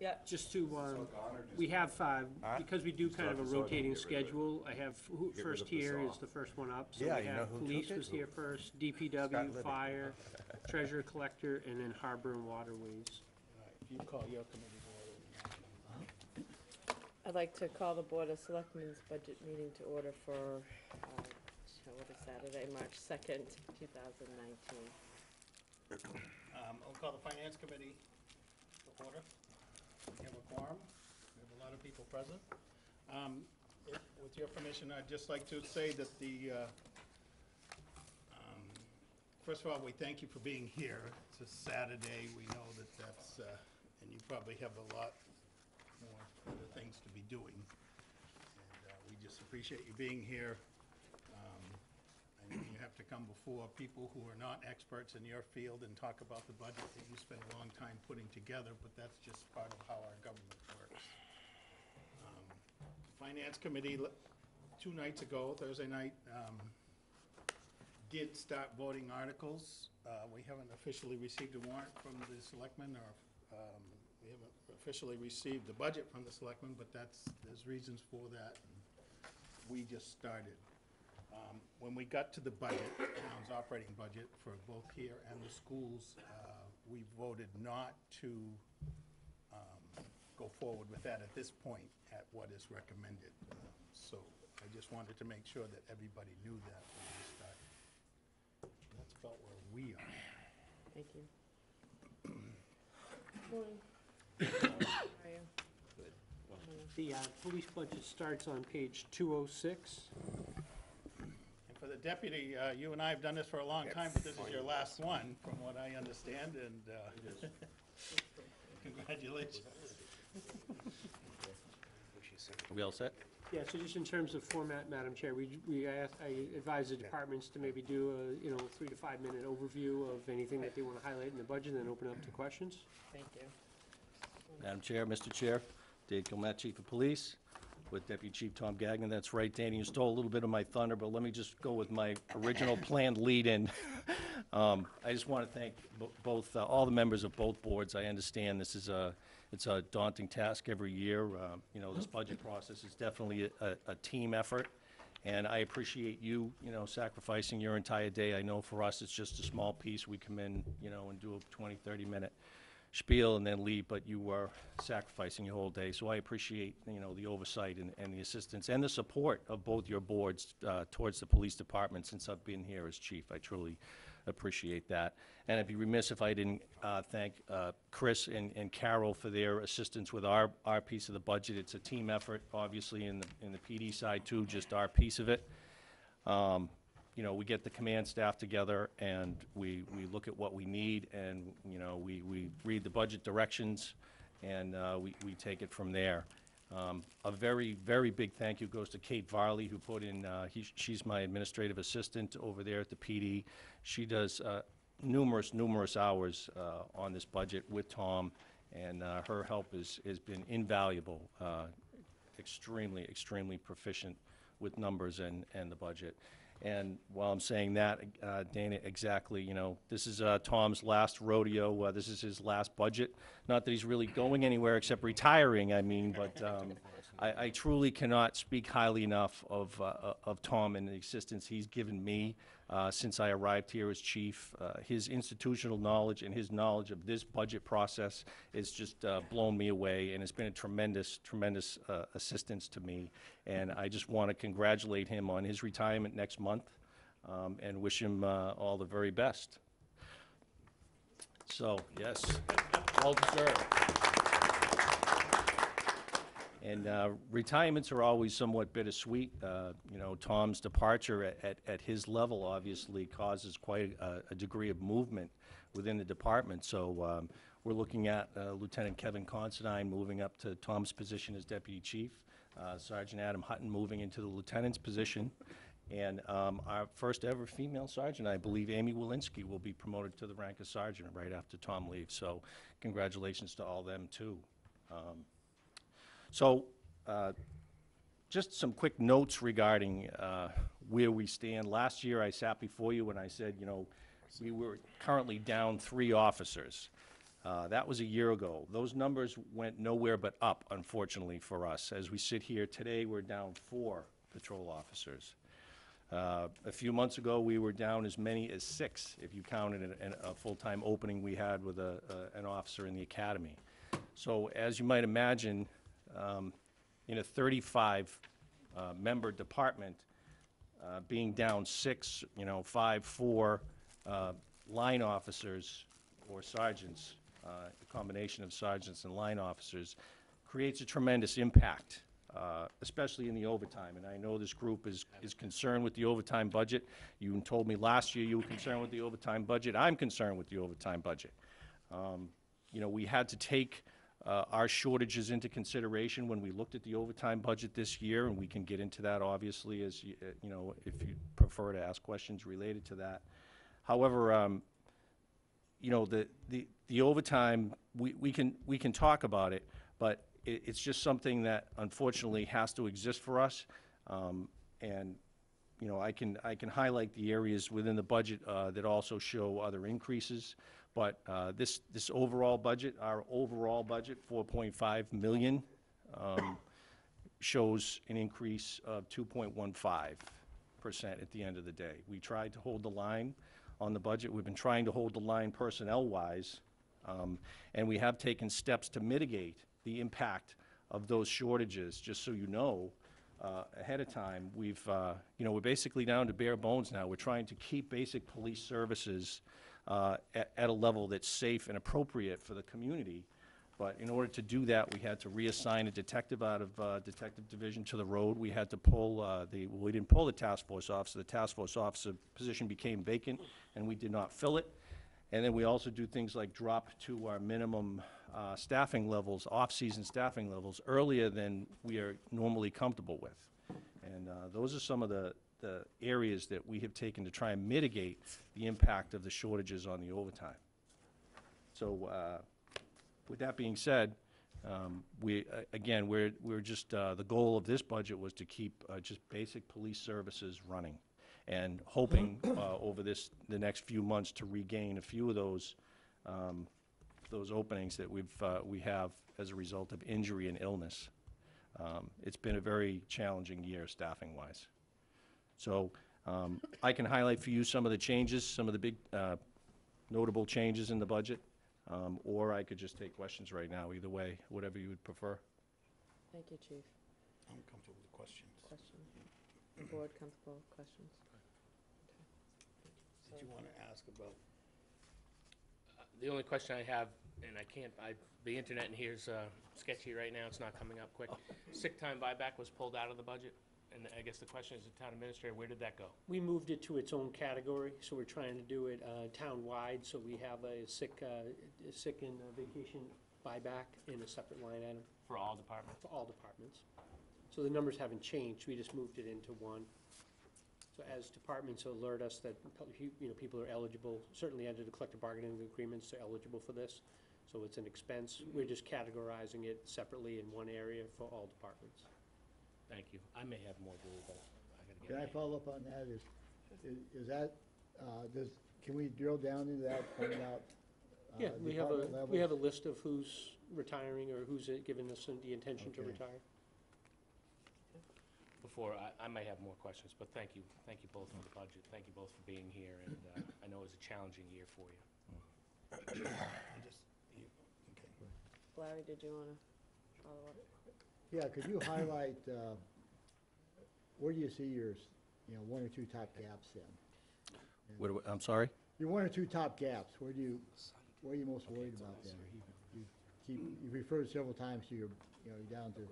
Yeah. Just to, we have, because we do kind of a rotating schedule, I have, first here is the first one up. So Yeah, we you know have who police took it? was here first, DPW, Libby. fire, treasurer collector, and then harbor and waterways. If you call your committee to order. I'd like to call the Board of Selectmen's budget meeting to order for, what is Saturday, March 2nd, 2019. I'll call the Finance Committee to order. We have a quorum. We have a lot of people present. With your permission, I'd just like to say that first of all, we thank you for being here. It's a Saturday. We know that that's, and you probably have a lot more other things to be doing. And we just appreciate you being here. I know you have to come before people who are not experts in your field and talk about the budget that you spent a long time putting together, but that's just part of how our government works. Finance Committee, 2 nights ago, Thursday night, did start voting articles. We haven't officially received a warrant from the selectmen, or we haven't officially received the budget from the selectmen, but there's reasons for that. We just started. When we got to the budget, the town's operating budget for both here and the schools, we voted not to go forward with that at this point at what is recommended. So I just wanted to make sure that everybody knew that when we started. That's about where we are. Thank you. Morning. How are you? The police budget starts on page 206. And for the deputy, you and I have done this for a long time, but this is your last one, from what I understand, and congratulations. Are we all set? Yeah, so just in terms of format, Madam Chair, I advise the departments to maybe do a, 3 to 5 minute overview of anything that they want to highlight in the budget, and then open up to questions. Thank you. Madam Chair, Mr. Chair, Dave Gilmet, Chief of Police, with Deputy Chief Tom Gagnon. That's right, Danny, you stole a little bit of my thunder, but let me just go with my original planned lead-in. I just want to thank both, all the members of both boards. I understand this is it's a daunting task every year. This budget process is definitely a team effort, and I appreciate you, sacrificing your entire day. I know for us, it's just a small piece. We come in, and do a 20, 30-minute spiel and then leave, but you are sacrificing your whole day. So I appreciate, the oversight and the assistance and the support of both your boards towards the police department since I've been here as chief. I truly appreciate that. And I'd be remiss if I didn't thank Chris and Carol for their assistance with our piece of the budget. It's a team effort, obviously, in the PD side too, just our piece of it. We get the command staff together and we look at what we need, and we read the budget directions, and we take it from there. A very, very big thank you goes to Kate Varley, who put in, she's my administrative assistant over there at the PD. She does numerous hours on this budget with Tom, and her help has been invaluable. Extremely proficient with numbers and the budget. And while I'm saying that, Dana, exactly, this is Tom's last rodeo. This is his last budget. Not that he's really going anywhere except retiring, but I truly cannot speak highly enough of Tom and the assistance he's given me since I arrived here as chief. His institutional knowledge and his knowledge of this budget process has just blown me away, and it's been a tremendous assistance to me. And I just want to congratulate him on his retirement next month, and wish him all the very best. So, yes, well deserved. And retirements are always somewhat bittersweet. Tom's departure at his level obviously causes quite a degree of movement within the department. So we're looking at Lieutenant Kevin Considine moving up to Tom's position as deputy chief, Sergeant Adam Hutton moving into the lieutenant's position, and our first ever female sergeant, I believe Amy Walensky, will be promoted to the rank of sergeant right after Tom leaves. So congratulations to all them too. Just some quick notes regarding where we stand. Last year, I sat before you and I said, we were currently down 3 officers. That was a year ago. Those numbers went nowhere but up, unfortunately, for us. As we sit here today, we're down 4 patrol officers. A few months ago, we were down as many as 6, if you counted a full-time opening we had with an officer in the academy. So as you might imagine, in a 35-member department, being down 6, 5, 4 line officers or sergeants, a combination of sergeants and line officers, creates a tremendous impact, especially in the overtime. And I know this group is concerned with the overtime budget. You told me last year you were concerned with the overtime budget. I'm concerned with the overtime budget. We had to take our shortages into consideration when we looked at the overtime budget this year, and we can get into that, obviously, as if you prefer to ask questions related to that. However, the overtime, we can talk about it, but it's just something that unfortunately has to exist for us. And I can highlight the areas within the budget that also show other increases. But this overall budget, our overall budget, 4.5 million, shows an increase of 2.15% at the end of the day. We tried to hold the line on the budget. We've been trying to hold the line personnel-wise, and we have taken steps to mitigate the impact of those shortages. Just so you know, ahead of time, we're basically down to bare bones now. We're trying to keep basic police services at a level that's safe and appropriate for the community. But in order to do that, we had to reassign a detective out of Detective Division to the road. We had to pull we didn't pull the task force officer. The task force officer position became vacant, and we did not fill it. And then we also do things like drop to our minimum staffing levels, off-season staffing levels, earlier than we are normally comfortable with. And those are some of the areas that we have taken to try and mitigate the impact of the shortages on the overtime. So with that being said, we're just, the goal of this budget was to keep just basic police services running, and hoping over the next few months to regain a few of those openings that we have as a result of injury and illness. It's been a very challenging year staffing-wise. So I can highlight for you some of the changes, some of the big notable changes in the budget, or I could just take questions right now. Either way, whatever you would prefer. Thank you, Chief. I'm comfortable with the questions. Questions? The board comfortable with questions? Did you want to ask about? The only question I have, and the internet in here is sketchy right now, it's not coming up quick. Sick time buyback was pulled out of the budget, and I guess the question is, the town administrator, where did that go? We moved it to its own category, so we're trying to do it town-wide, so we have a sick and vacation buyback in a separate line item For all departments? for all departments. So the numbers haven't changed, we just moved it into one. So as departments alert us that, people are eligible, certainly under the collective bargaining agreements, they're eligible for this. So it's an expense, we're just categorizing it separately in one area for all departments. Thank you. I may have more, Lou, but I gotta Can I get follow up on that? Is that, can we drill down into that, find out? Yeah, we have department a list of who's retiring or who's given us the intention to Okay. retire. Before, I may have more questions, but thank you. Thank you both for the budget. Thank you both for being here, and I know it was a challenging year for you. Larry, did you want to follow up? Yeah, could you highlight, where do you see your, one or two top gaps then? I'm sorry? Your one or two top gaps, where are you most worried about then? You referred several times to you're down to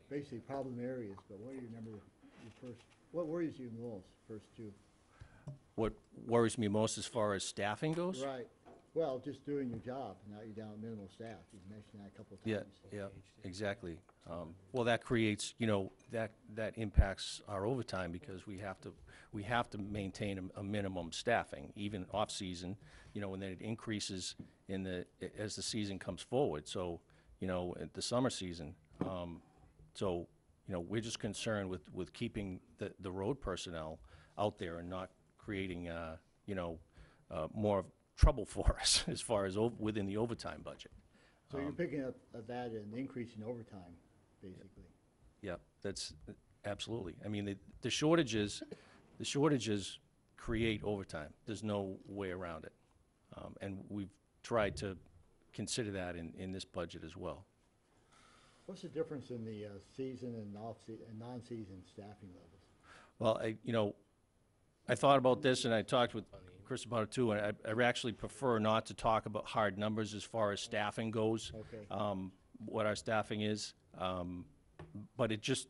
basically problem areas, but what do you remember what worries you most, first two? What worries me most as far as staffing goes? Right, well, just doing your job, now you're down at minimal staff, you've mentioned that a couple of Yeah, times. yeah, exactly. Well, that creates, that impacts our overtime, because we have to maintain a minimum staffing, even off-season, and then it increases as the season comes forward. So, at the summer season. So, we're just concerned with keeping the road personnel out there and not creating, more trouble for us as far as within the overtime budget. So you're picking up that an increase in overtime, basically. Yeah, that's, absolutely. I mean, the shortages create overtime. There's no way around it. And we've tried to consider that in this budget as well. What's the difference in the season and non-season staffing levels? Well, I thought about this, and I talked with Chris about it too, and I actually prefer not to talk about hard numbers as far as staffing goes. Okay. What our staffing is. But it just,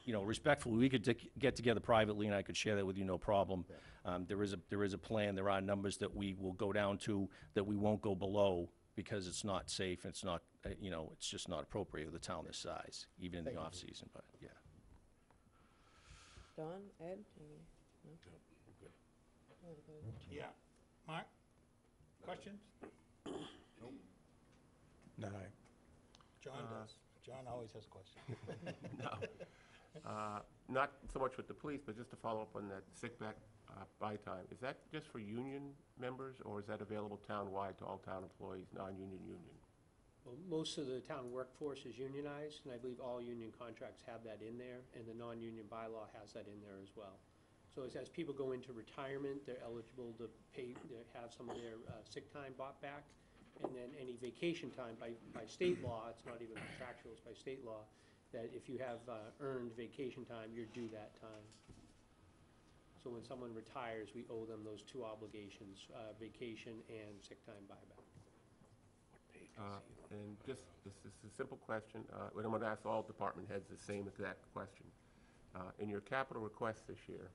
respectfully, we could get together privately, and I could share that with you, no problem. There is a plan, there are numbers that we will go down to, that we won't go below, because it's not safe, it's not, it's just not appropriate with a town this size, even in the off-season, but, yeah. Don, Ed? No? Yeah. Mark? Questions? No. John does. John always has questions. No. Not so much with the police, but just to follow up on that sick back buy time. Is that just for union members, or is that available town-wide to all town employees, non-union, union? Well, most of the town workforce is unionized, and I believe all union contracts have that in there, and the non-union bylaw has that in there as well. So as people go into retirement, they're eligible to have some of their sick time bought back, and then any vacation time by state law, it's not even contractual, it's by state law, that if you have earned vacation time, you're due that time. So when someone retires, we owe them those two obligations, vacation and sick time buyback. And this is a simple question, and I'm going to ask all department heads the same exact question. In your capital request this year,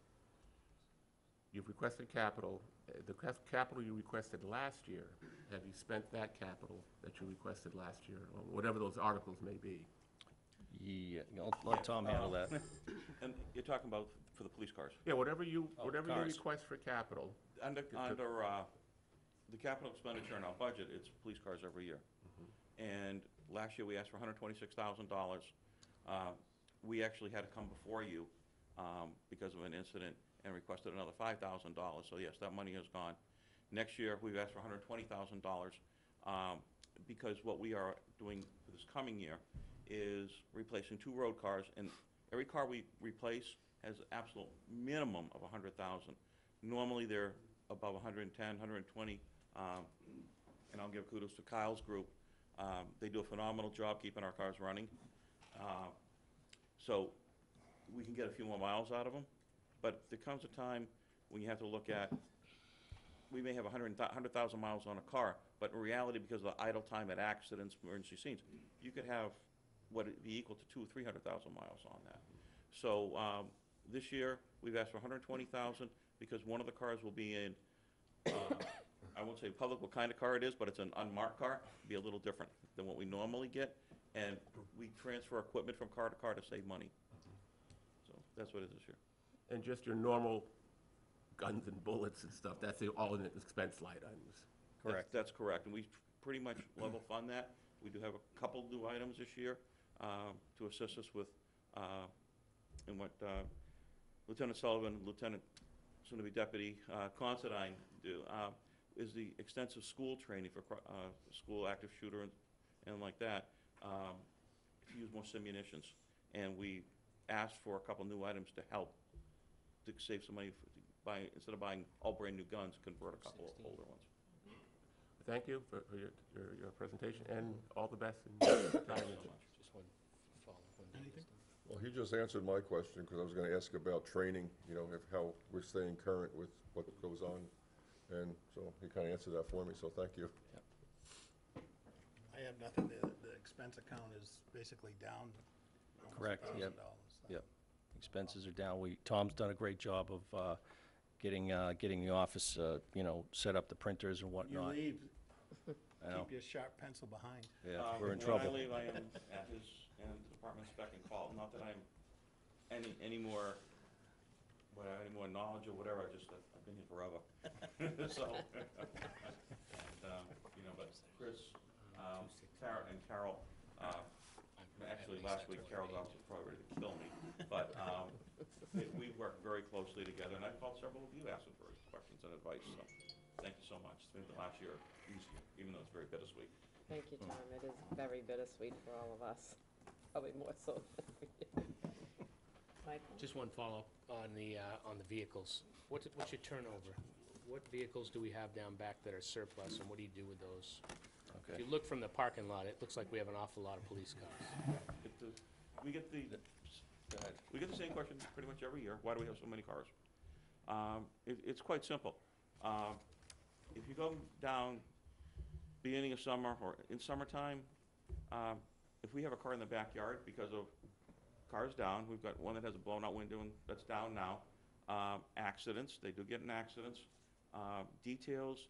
you've requested capital. The capital you requested last year, have you spent that capital that you requested last year, or whatever those articles may be? Yeah, I'll let Tom handle that. And you're talking about for the police cars? Yeah, whatever you cars. request for capital. Under the capital expenditure in our budget, it's police cars every year. And last year, we asked for $126,000. We actually had to come before you because of an incident and requested another $5,000. So yes, that money is gone. Next year, we've asked for $120,000 because what we are doing for this coming year is replacing 2 road cars, and every car we replace has an absolute minimum of $100,000. Normally, they're above 110, 120, and I'll give kudos to Kyle's group. They do a phenomenal job keeping our cars running. So we can get a few more miles out of them, but there comes a time when you have to look at, we may have 100,000 miles on a car, but in reality, because of the idle time at accidents, emergency scenes, you could have what would be equal to 200,000 or 300,000 miles on that. So this year, we've asked for 120,000 because one of the cars will be in, I won't say public what kind of car it is, but it's an unmarked car. It'll be a little different than what we normally get, and we transfer equipment from car to save money. So that's what it is this year. And just your normal guns and bullets and stuff, that's all in the expense line items. Correct. That's correct, and we pretty much level fund that. We do have a couple new items this year to assist us with, in what Lieutenant Sullivan, Lieutenant, soon-to-be Deputy Considine do, is the extensive school training for school active shooter and like that, to use more simunitions. And we asked for a couple new items to help to save some money instead of buying all brand-new guns, convert a couple of older ones. Thank you for your presentation, and all the best in retirement. Just one follow-up on Anything? Well, he just answered my question, because I was gonna ask about training, how we're staying current with what goes on. And so he kinda answered that for me, so thank you. I have nothing. The expense account is basically down almost Correct, yep. $1,000. Yep. Expenses are down. Tom's done a great job of getting the office, set up the printers and You whatnot. leave, I know. keep your sharp pencil behind. Yeah, we're in trouble. When I leave, I am at his and the department spec and call. Not that I'm any more knowledge or whatever. I've been here forever. So, and, but Chris, Tara, and Carol. Actually, last week Carol's office was probably ready to kill me, but we work very closely together. And I've called several of you asking for questions and advice. So. Thank you so much. It's made the last year easier, even though it's very bittersweet. Thank you, Tom. It is very bittersweet for all of us, probably more so than for you. Michael? Just one follow-up on the vehicles. What's your turnover? What vehicles do we have down back that are surplus, and what do you do with those? If Okay. you look from the parking lot, it looks like we have an awful lot of police cars. We get the Go ahead. We get the same question pretty much every year. Why do we have so many cars? It's quite simple. If you go down beginning of summer or in summertime, if we have a car in the backyard because of cars down, we've got one that has a blown out window and that's down now. Accidents, they do get in accidents. Details,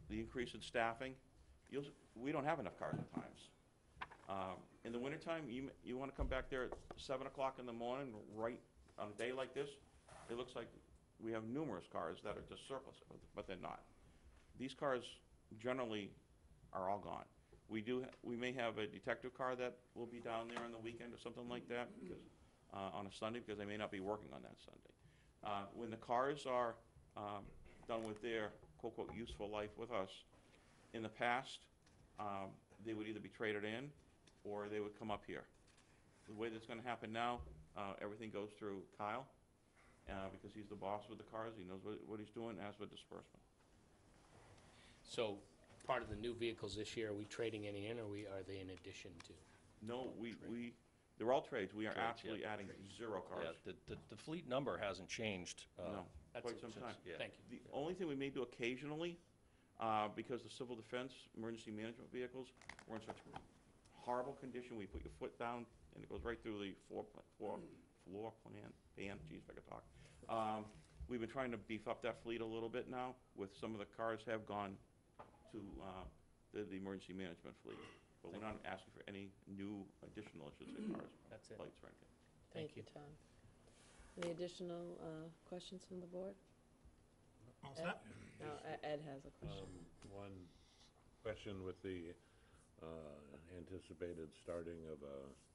the increase in staffing. We don't have enough cars at times. In the wintertime, you want to come back there at 7 o'clock in the morning, right on a day like this, it looks like we have numerous cars that are just surplus, but they're not. These cars generally are all gone. We may have a detective car that will be down there on the weekend or something like that, because, on a Sunday, because they may not be working on that Sunday. When the cars are done with their quote-unquote useful life with us, in the past, they would either be traded in or they would come up here. The way that's going to happen now, everything goes through Kyle, because he's the boss with the cars. He knows what he's doing as for disbursement. So, part of the new vehicles this year, are we trading any in, or are they in addition to? No, they're all trades. We are Trades, absolutely adding 0 cars. Yeah, the fleet number hasn't changed. No, That's quite it. some since- time. yeah. Thank you. The only thing we may do occasionally, because the civil defense, emergency management vehicles, were in such horrible condition, we put your foot down and it goes right through the floor pan, geez, if I could talk. We've been trying to beef up that fleet a little bit now, with some of the cars have gone to the emergency management fleet. But we're not asking for any new additional, I should say, cars, That's it. lights or anything. Thank Thank you, Tom. Any additional questions from the board? All Ed? set? No, Ed has a question. One question with the anticipated starting of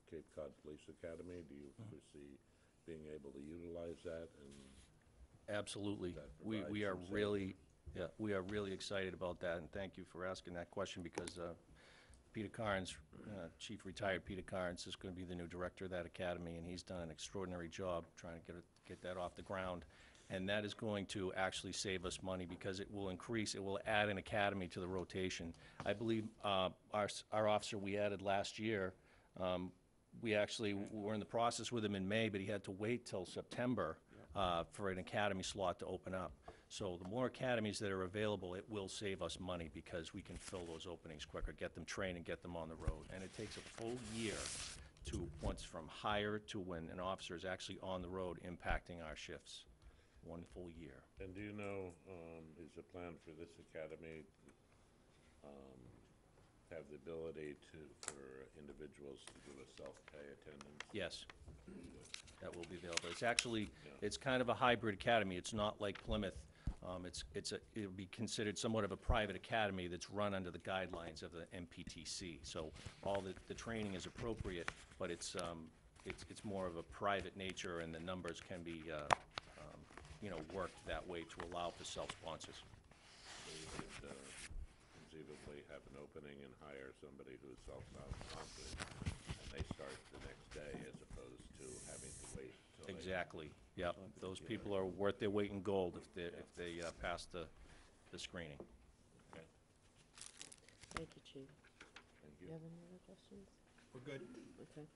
Cape Cod Police Academy. Do you foresee being able to utilize that? And Absolutely. That We provides are some savings. really, yeah, we are really excited about that, and thank you for asking that question, because Peter Carnes, Chief Retired Peter Carnes, is going to be the new director of that academy, and he's done an extraordinary job trying to get that off the ground. And that is going to actually save us money, because it will add an academy to the rotation. I believe our officer we added last year, we actually were in the process with him in May, but he had to wait till September for an academy slot to open up. So the more academies that are available, it will save us money, because we can fill those openings quicker, get them trained and get them on the road. And it takes a full year once from hire to when an officer is actually on the road impacting our shifts. 1 full year. And do you know, is the plan for this academy have the ability for individuals to do a self-pay attendance? Yes, that will be available. It's actually, it's kind of a hybrid academy. It's not like Plymouth. It'll be considered somewhat of a private academy that's run under the guidelines of the MPTC. So all the training is appropriate, but it's more of a private nature, and the numbers can be, worked that way to allow for self-sponsors. So you could conceivably have an opening and hire somebody who is self-sponsored, and they start the next day, as opposed to having to wait till they... Exactly, yep. Those people are worth their weight in gold if they pass the screening. Okay. Thank you, Chief. Thank Do you have any other questions? We're good. Okay,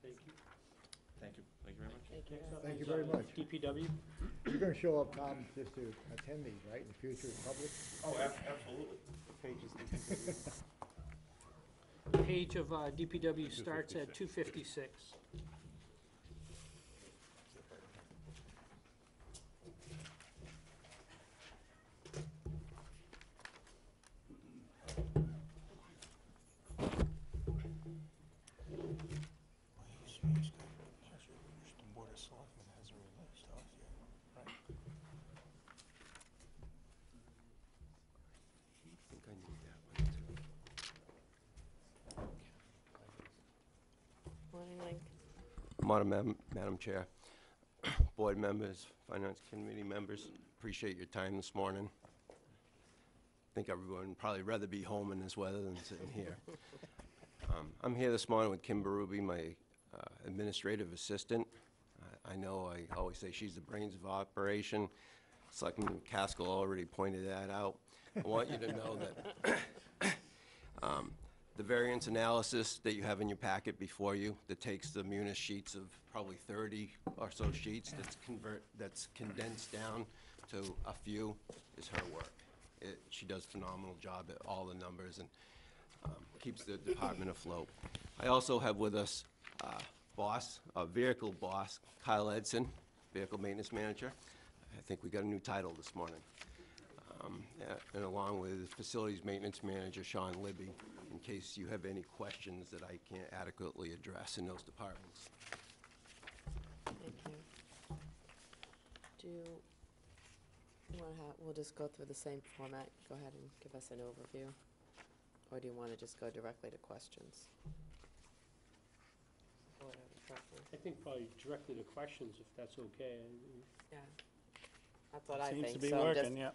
Thank you. Thank you very much. thank you. Thank you very much. DPW? You're gonna show up, Tom, just to attend these, right, in the future, in public? Oh, absolutely. Page of DPW starts at 256. Morning, Link. Madam Chair, board members, Finance Committee members, appreciate your time this morning. think everyone would probably rather be home in this weather than sitting here. I'm here this morning with Kim Berube, my administrative assistant. I know I always say she's the brains of operation. Selectman Caskell already pointed that out. I want you to know that the variance analysis that you have in your packet before you, that takes the munis sheets of probably 30 or so sheets, that's condensed down to a few, is her work. She does a phenomenal job at all the numbers and keeps the department afloat. I also have with us vehicle boss, Kyle Edson, vehicle maintenance manager. I think we got a new title this morning. And along with facilities maintenance manager, Sean Libby, in case you have any questions that I can't adequately address in those departments. Thank you. We'll just go through the same format. Go ahead and give us an overview. Or do you want to just go directly to questions? Whatever preference. I think probably directly to questions, if that's okay. Yeah, that's what I think. Seems to be So I'm just- working, yeah.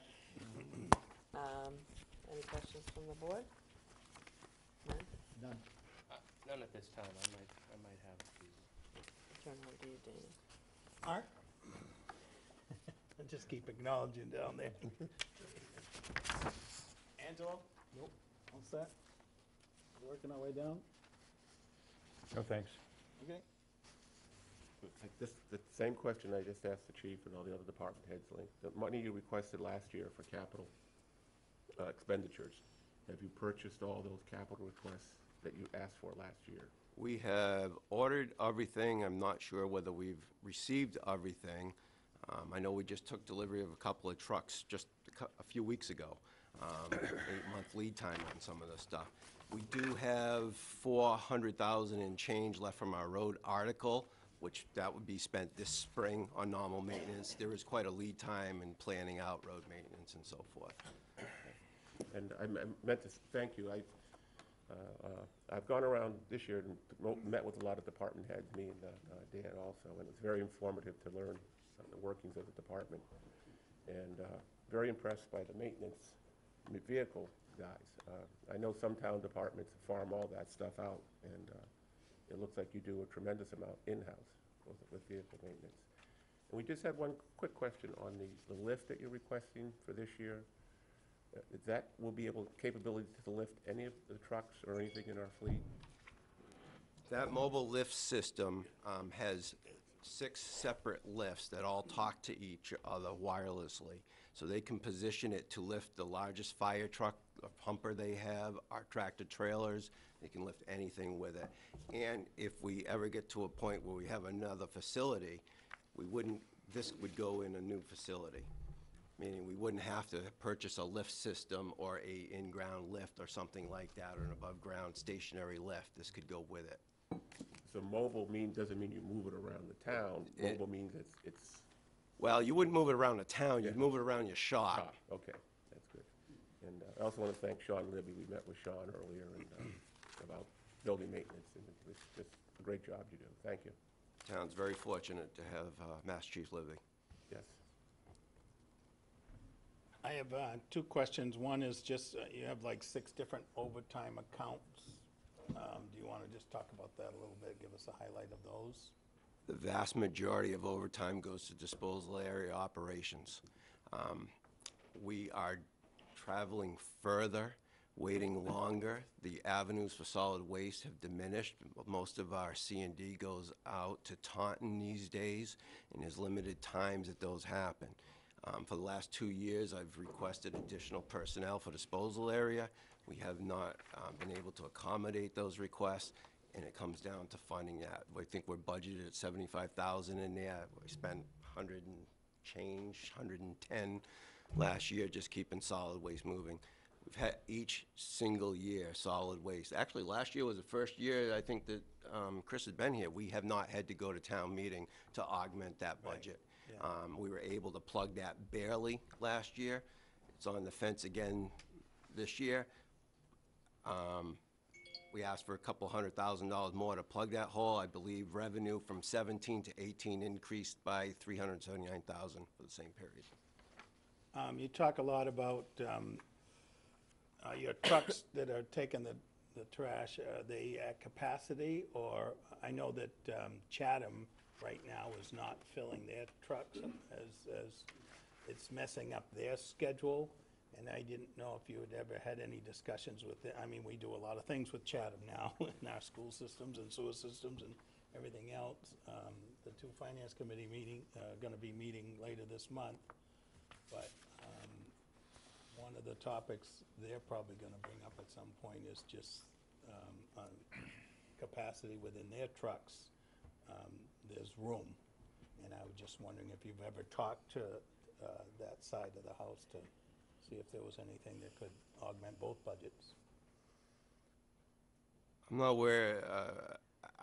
Any questions from the board? None? None. None at this time. I might have a few. Turn over to you, Dana. Art? I just keep acknowledging down there. Angelo? Nope. All set? Working our way down? No, thanks. Okay. The same question I just asked the chief and all the other department heads, Lee. The money you requested last year for capital expenditures, have you purchased all those capital requests that you asked for last year? We have ordered everything. I'm not sure whether we've received everything. I know we just took delivery of a couple of trucks just a few weeks ago. 8-month lead time on some of the stuff. We do have $400,000 and change left from our road article, which that would be spent this spring on normal maintenance. There is quite a lead time in planning out road maintenance and so forth. And I meant to thank you. I've gone around this year and met with a lot of department heads, me and Dan also, and it's very informative to learn the workings of the department. And very impressed by the maintenance vehicle guys. I know some town departments farm all that stuff out, and it looks like you do a tremendous amount in-house with vehicle maintenance. And we just had one quick question on the lift that you're requesting for this year. That will be able, capability to lift any of the trucks or anything in our fleet? That mobile lift system has 6 separate lifts that all talk to each other wirelessly. So they can position it to lift the largest fire truck, or pumper they have, our tractor trailers. They can lift anything with it. And if we ever get to a point where we have another facility, this would go in a new facility. Meaning we wouldn't have to purchase a lift system or a in-ground lift or something like that, or an above-ground stationary lift. This could go with it. So mobile doesn't mean you move it around the town. Mobile means it's Well, you wouldn't move it around the town, you'd move it around your shop. Okay, that's good. And I also want to thank Sean Libby. We met with Sean earlier and about building maintenance, and it's just a great job you do. Thank you. Town's very fortunate to have Master Chief Libby. Yes. I have 2 questions. One is just, you have like 6 different overtime accounts. Do you want to just talk about that a little bit, give us a highlight of those? The vast majority of overtime goes to disposal area operations. We are traveling further, waiting longer. The avenues for solid waste have diminished. Most of our C&D goes out to Taunton these days, and there's limited times that those happen. For the last 2 years, I've requested additional personnel for disposal area. We have not been able to accommodate those requests, and it comes down to funding that. I think we're budgeted at $75,000 in there. We spent 100 and change, 110 last year just keeping solid waste moving. We've had each single year solid waste. Actually, last year was the first year I think that Chris has been here. We have not had to go to town meeting to augment that budget. Yeah. We were able to plug that barely last year. It's on the fence again this year. We asked for a couple $100,000 more to plug that hole. I believe revenue from 17 to 18 increased by $379,000 for the same period. You talk a lot about your trucks that are taking the trash, are they at capacity? Or, I know that Chatham right now is not filling their trucks as it's messing up their schedule. And I didn't know if you had ever had any discussions with it. I mean, we do a lot of things with Chatham now in our school systems and sewer systems and everything else. The two finance committee gonna be meeting later this month. But one of the topics they're probably gonna bring up at some point is just capacity within their trucks. There's room. And I was just wondering if you've ever talked to that side of the house to see if there was anything that could augment both budgets. I'm not aware,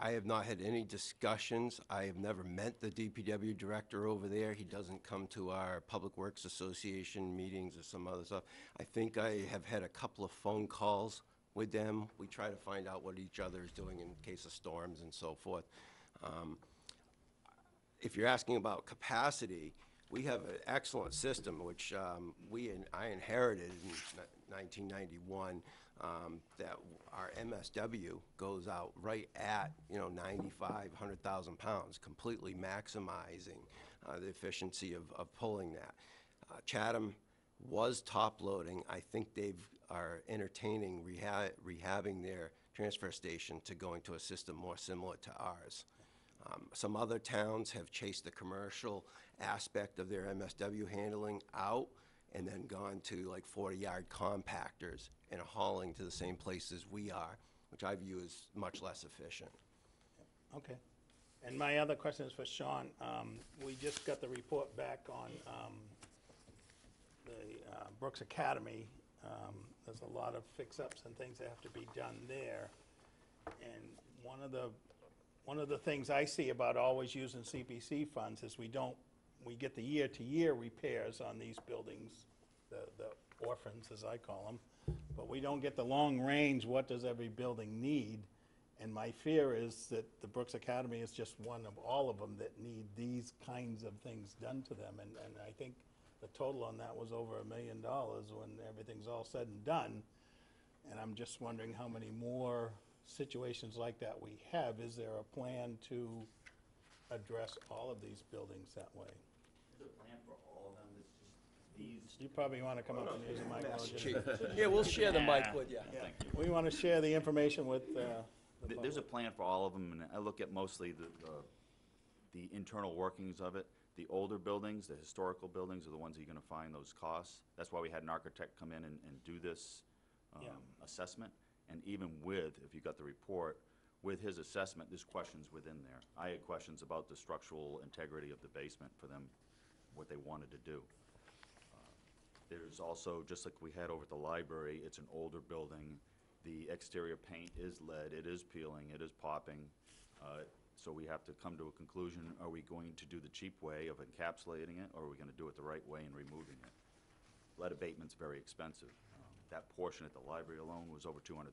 I have not had any discussions. I have never met the DPW director over there. He doesn't come to our Public Works Association meetings or some other stuff. I think I have had a couple of phone calls with them. We try to find out what each other is doing in case of storms and so forth. If you're asking about capacity, we have an excellent system, which I inherited in 1991, that our MSW goes out right at, 95, 100,000 pounds, completely maximizing the efficiency of pulling that. Chatham was top loading. I think are entertaining rehabbing their transfer station to going to a system more similar to ours. Some other towns have chased the commercial aspect of their MSW handling out and then gone to like 40-yard compactors and hauling to the same places we are, which I view as much less efficient. Okay. And my other question is for Sean. We just got the report back on the Brooks Academy. There's a lot of fix-ups and things that have to be done there. And one of the things I see about always using CPC funds is we get the year-to-year repairs on these buildings, the orphans, as I call them, but we don't get the long range, what does every building need? And my fear is that the Brooks Academy is just one of all of them that need these kinds of things done to them. And I think the total on that was over $1 million when everything's all said and done. And I'm just wondering how many more situations like that we have. Is there a plan to address all of these buildings that way? There's a plan for all of them, it's just these. You probably want to come up and use the mic. Yeah, we'll share the mic with you. Yeah, we want to share the information with the There's a public. plan for all of them, and I look at mostly the internal workings of it. The older buildings, the historical buildings are the ones that you're gonna find those costs. That's why we had an architect come in and do this assessment. And even with, if you got the report, with his assessment, there's questions within there. I had questions about the structural integrity of the basement for them, what they wanted to do. There's also, just like we had over at the library, it's an older building. The exterior paint is lead, it is peeling, it is popping. So we have to come to a conclusion, are we going to do the cheap way of encapsulating it, or are we gonna do it the right way in removing it? Lead abatement's very expensive. That portion at the library alone was over $200,000.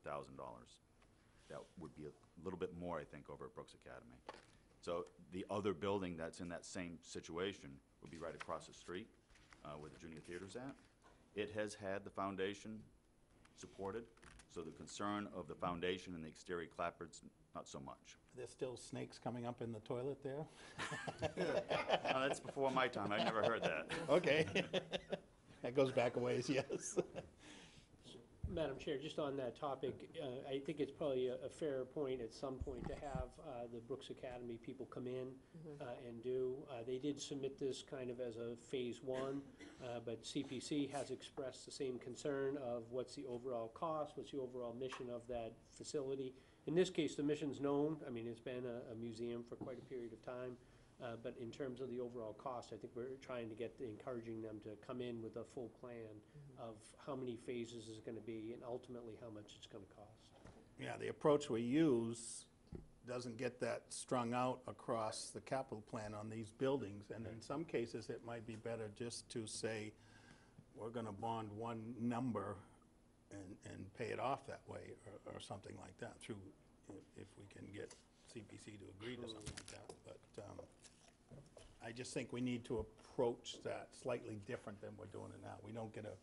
That would be a little bit more, I think, over at Brooks Academy. So the other building that's in that same situation would be right across the street where the junior theater's at. It has had the foundation supported, so the concern of the foundation and the exterior clapboards, not so much. There's still snakes coming up in the toilet there? That's before my time, I never heard that. Okay. That goes back a ways, yes. Madam Chair, just on that topic, I think it's probably a fair point at some point to have the Brooks Academy people come in and do. They did submit this kind of as a phase one, but CPC has expressed the same concern of what's the overall cost, what's the overall mission of that facility. In this case, the mission's known. I mean, it's been a museum for quite a period of time. But in terms of the overall cost, I think we're trying to encouraging them to come in with a full plan of how many phases is gonna be and ultimately how much it's gonna cost. Yeah, the approach we use doesn't get that strung out across the capital plan on these buildings. And in some cases, it might be better just to say, we're gonna bond one number and pay it off that way, or something like that, through, if we can get CPC to agree to something like that. But I just think we need to approach that slightly different than we're doing it now. We don't get a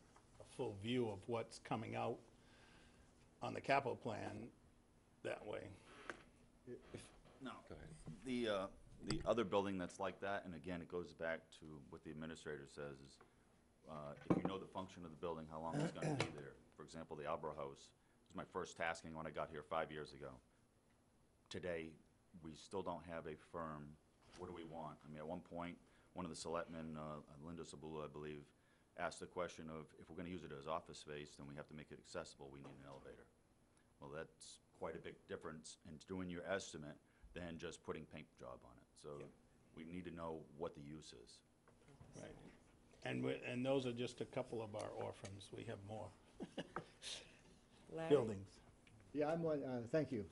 full view of what's coming out on the capital plan that way. No. The other building that's like that, and again, it goes back to what the administrator says, is if you know the function of the building, how long it's gonna be there. For example, the Albro House was my first tasking when I got here 5 years ago. Today, we still don't have a firm, what do we want? I mean, at one point, one of the selectmen, Linda Sabula, I believe, asked the question of, if we're gonna use it as office space, then we have to make it accessible, we need an elevator. Well, that's quite a big difference in doing your estimate than just putting paint job on it. So we need to know what the use is. Right. And those are just a couple of our orphans. We have more Larry? buildings. Yeah, thank you.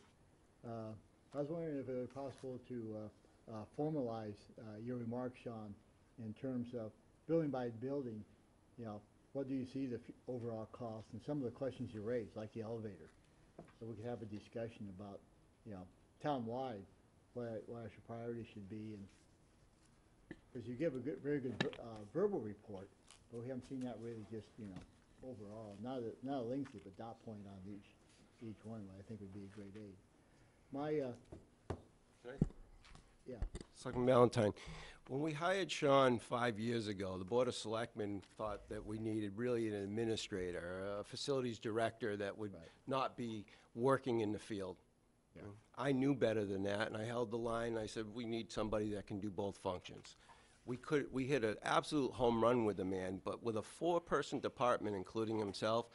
I was wondering if it was possible to formalize your remarks, Sean, in terms of building by building, you know, what do you see the overall cost, and some of the questions you raised, like the elevator. So we could have a discussion about, you know, town-wide, what our priorities should be, and because you give a very good verbal report, but we haven't seen that really just, you know, overall. Not a lengthy, but dot point on each one, I think would be a great aid. My, yeah. Selectman Valentine, when we hired Sean 5 years ago, the Board of Selectmen thought that we needed really an administrator, a facilities director that would not be working in the field. Yeah. I knew better than that, and I held the line, and I said, we need somebody that can do both functions. We hit an absolute home run with the man, but with a 4-person department, including himself,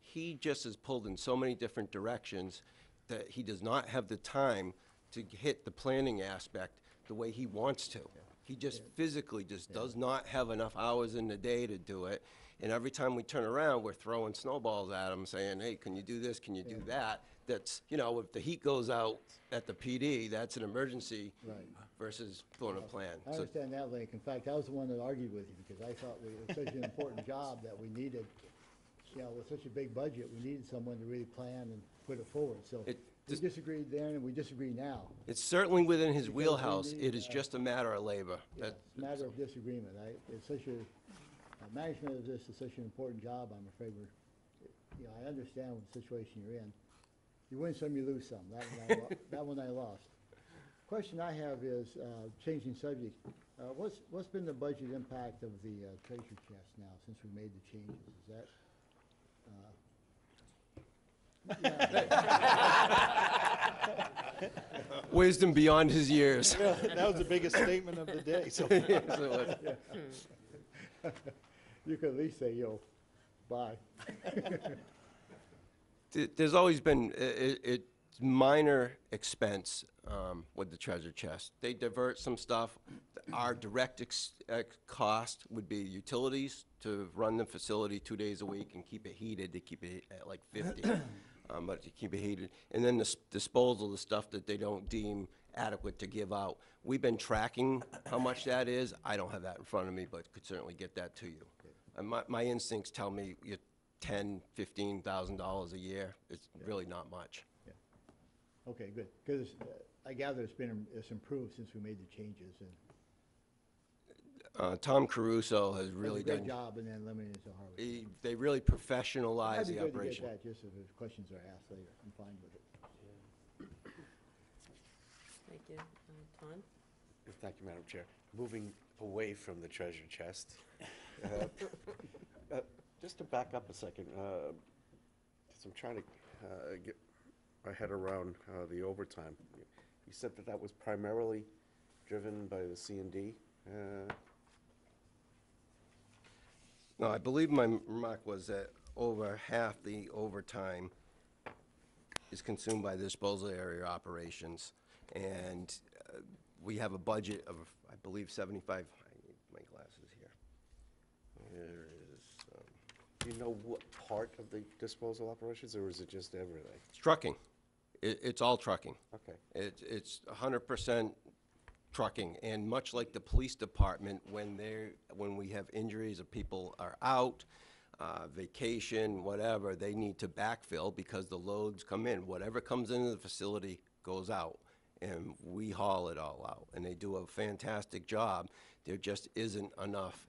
he just is pulled in so many different directions that he does not have the time to hit the planning aspect the way he wants to. He just physically just does not have enough hours in the day to do it. And every time we turn around, we're throwing snowballs at him saying, hey, can you do this, can you do that? That's, you know, if the heat goes out at the PD, that's an emergency versus doing a plan. I understand that, Link. In fact, I was the one that argued with you because I thought it was such an important job that we needed, you know, with such a big budget, we needed someone to really plan and put it forward. So we disagreed then and we disagree now. It's certainly within his Because we wheelhouse. need, It is just a matter of labor. Yeah, it's a matter of disagreement. It's such a, management of this is such an important job, I'm afraid you know, I understand the situation you're in. You win some, you lose some. That one I lost. Question I have is, changing subject, what's been the budget impact of the treasure chest now since we made the changes? Is that? Wisdom beyond his years. That was the biggest statement of the day, so. You could at least say, yo, bye. There's always been it's minor expense with the treasure chest. They divert some stuff. Our direct cost would be utilities to run the facility 2 days a week and keep it heated, to keep it at like 50, but to keep it heated. And then the disposal, the stuff that they don't deem adequate to give out. We've been tracking how much that is. I don't have that in front of me, but could certainly get that to you. And my instincts tell me you're $10,000, $15,000 a year. It's really not much. Yeah. Okay, good. Because I gather it's improved since we made the changes. And Tom Caruso has really does a done. great job in eliminating the Harwich. They really professionalize That'd be the good to operation. get that, just if there's questions are asked later. I'm fine with it. Thank you. Ton? Thank you, Madam Chair. Moving away from the treasure chest, just to back up a second, because I'm trying to get my head around the overtime. You said that was primarily driven by the C&D. No, I believe my remark was that over half the overtime is consumed by the disposal area operations. And we have a budget of, I believe, 75, I need my glasses here. There is, do you know what part of the disposal operations, or is it just everything? It's trucking. It's all trucking. Okay. It's 100% trucking, and much like the police department, when we have injuries or people are out, vacation, whatever, they need to backfill because the loads come in. Whatever comes into the facility goes out, and we haul it all out. And they do a fantastic job. There just isn't enough.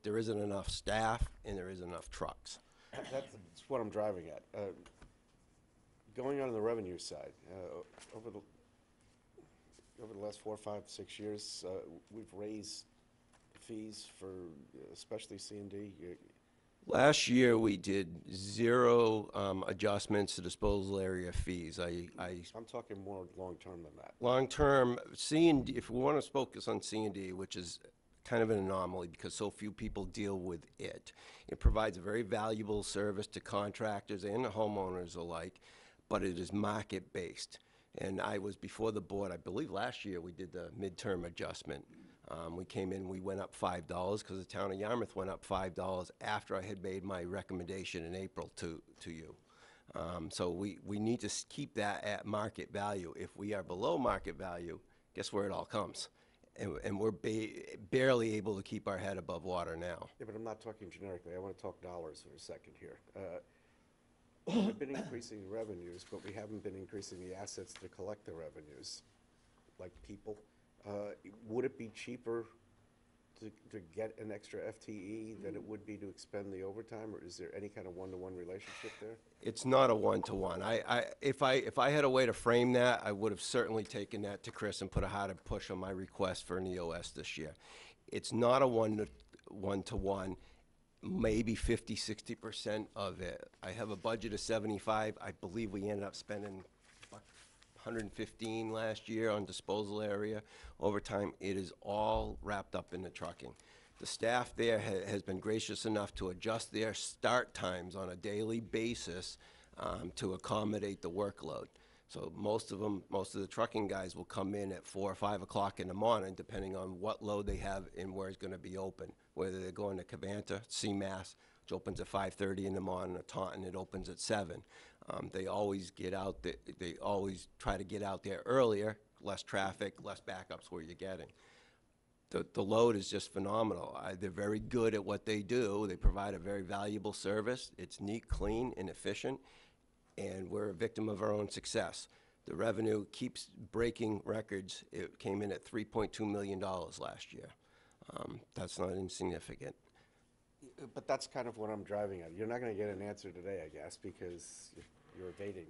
There isn't enough staff, and there isn't enough trucks. That's what I'm driving at. Going on the revenue side, over the last 4, 5, 6 years, we've raised fees for especially C&D. Last year, we did 0 adjustments to disposal area fees. I'm talking more long-term than that. Long-term, C&D, if we want to focus on C&D, which is kind of an anomaly because so few people deal with it, it provides a very valuable service to contractors and homeowners alike, but it is market-based. And I was before the board, I believe last year we did the midterm adjustment. We came in, we went up $5 because the town of Yarmouth went up $5 after I had made my recommendation in April to you. So we need to keep that at market value. If we are below market value, guess where it all comes? And we're barely able to keep our head above water now. Yeah, but I'm not talking generically. I want to talk dollars for a second here. We've been increasing revenues, but we haven't been increasing the assets to collect the revenues, like people. Would it be cheaper to get an extra FTE than it would be to expend the overtime, or is there any kind of one-to-one relationship there? It's not a one-to-one. If I had a way to frame that, I would have certainly taken that to Chris and put a harder push on my request for an EOS this year. It's not a one-to-one. Maybe 50, 60% of it. I have a budget of 75. I believe we ended up spending 115 last year on disposal area. Over time, it is all wrapped up in the trucking. The staff there has been gracious enough to adjust their start times on a daily basis to accommodate the workload. So most of the trucking guys will come in at 4 or 5 o'clock in the morning, depending on what load they have and where it's going to be open. Whether they're going to Cavanta, CMAS, which opens at 5:30 in the morning, or Taunton, it opens at 7. They always get out. They always try to get out there earlier. Less traffic, less backups where you're getting. The load is just phenomenal. They're very good at what they do. They provide a very valuable service. It's neat, clean, and efficient. And we're a victim of our own success. The revenue keeps breaking records. It came in at $3.2 million last year. That's not insignificant. But that's kind of what I'm driving at. You're not going to get an answer today, I guess, because you're evading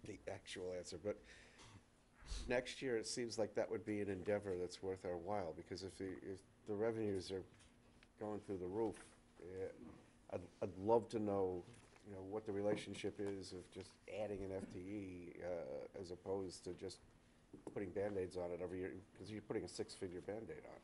the actual answer. But next year, it seems like that would be an endeavor that's worth our while, because if the revenues are going through the roof, I'd love to know, what the relationship is of just adding an FTE as opposed to just putting Band-Aids on it every year, because you're putting a 6-figure Band-Aid on.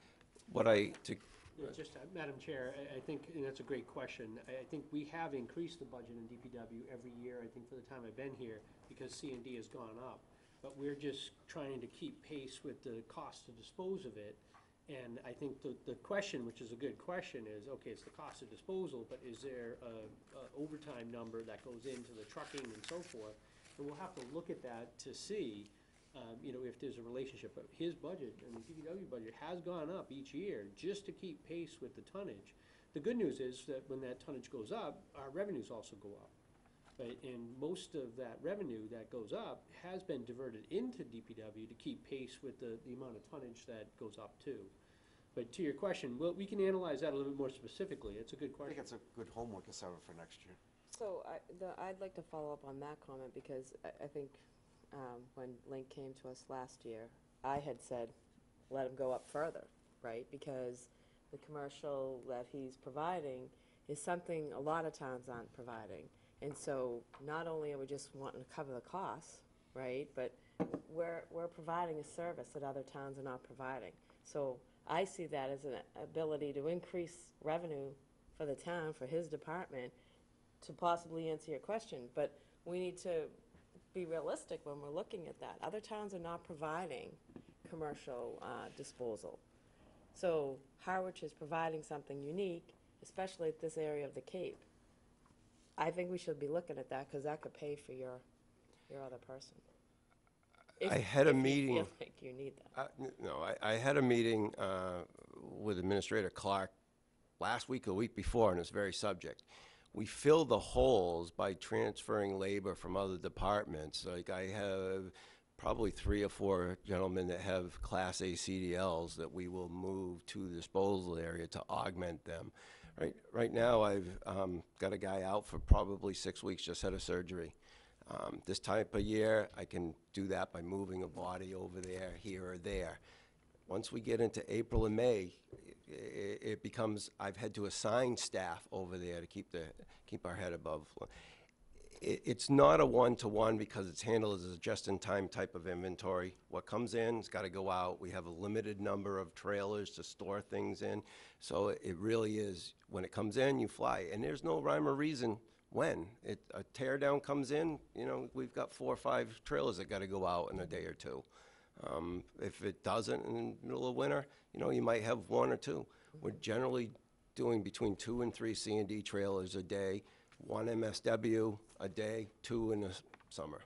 Madam Chair, I think, and that's a great question. I think we have increased the budget in DPW every year, I think, for the time I've been here, because C&D has gone up. But we're just trying to keep pace with the cost to dispose of it. And I think the question, which is a good question, is, okay, it's the cost of disposal, but is there a overtime number that goes into the trucking and so forth? And we'll have to look at that to see, if there's a relationship. But his budget, and the DPW budget, has gone up each year just to keep pace with the tonnage. The good news is that when that tonnage goes up, our revenues also go up. Right? And most of that revenue that goes up has been diverted into DPW to keep pace with the amount of tonnage that goes up too. But to your question, well, we can analyze that a little bit more specifically. It's a good I question. think it's a good homework assignment for next year. So I'd like to follow up on that comment, because I think when Link came to us last year, I had said, let him go up further, right? Because the commercial that he's providing is something a lot of towns aren't providing. And so not only are we just wanting to cover the costs, right, but we're providing a service that other towns are not providing. So I see that as an ability to increase revenue for the town, for his department, to possibly answer your question. But we need to be realistic when we're looking at that. Other towns are not providing commercial disposal. So Harwich is providing something unique, especially at this area of the Cape. I think we should be looking at that, because that could pay for your other person. I had a if meeting. You feel like you need that. I had a meeting with Administrator Clark last week or the week before on this very subject. We fill the holes by transferring labor from other departments. Like, I have probably 3 or 4 gentlemen that have Class A CDLs that we will move to the disposal area to augment them. Right now, I've got a guy out for probably 6 weeks, just had a surgery. This type of year, I can do that by moving a body over there, here or there. Once we get into April and May, it becomes, I've had to assign staff over there to keep our head above. It's not a one-to-one because it's handled as a just-in-time type of inventory. What comes in, it's got to go out. We have a limited number of trailers to store things in. So it really is, when it comes in, you fly. And there's no rhyme or reason when. A tear down comes in, you know, we've got 4 or 5 trailers that got to go out in a day or two. If it doesn't in the middle of winter, you know, you might have 1 or 2. We're generally doing between 2 and 3 C&D trailers a day, 1 MSW a day, 2 in the summer.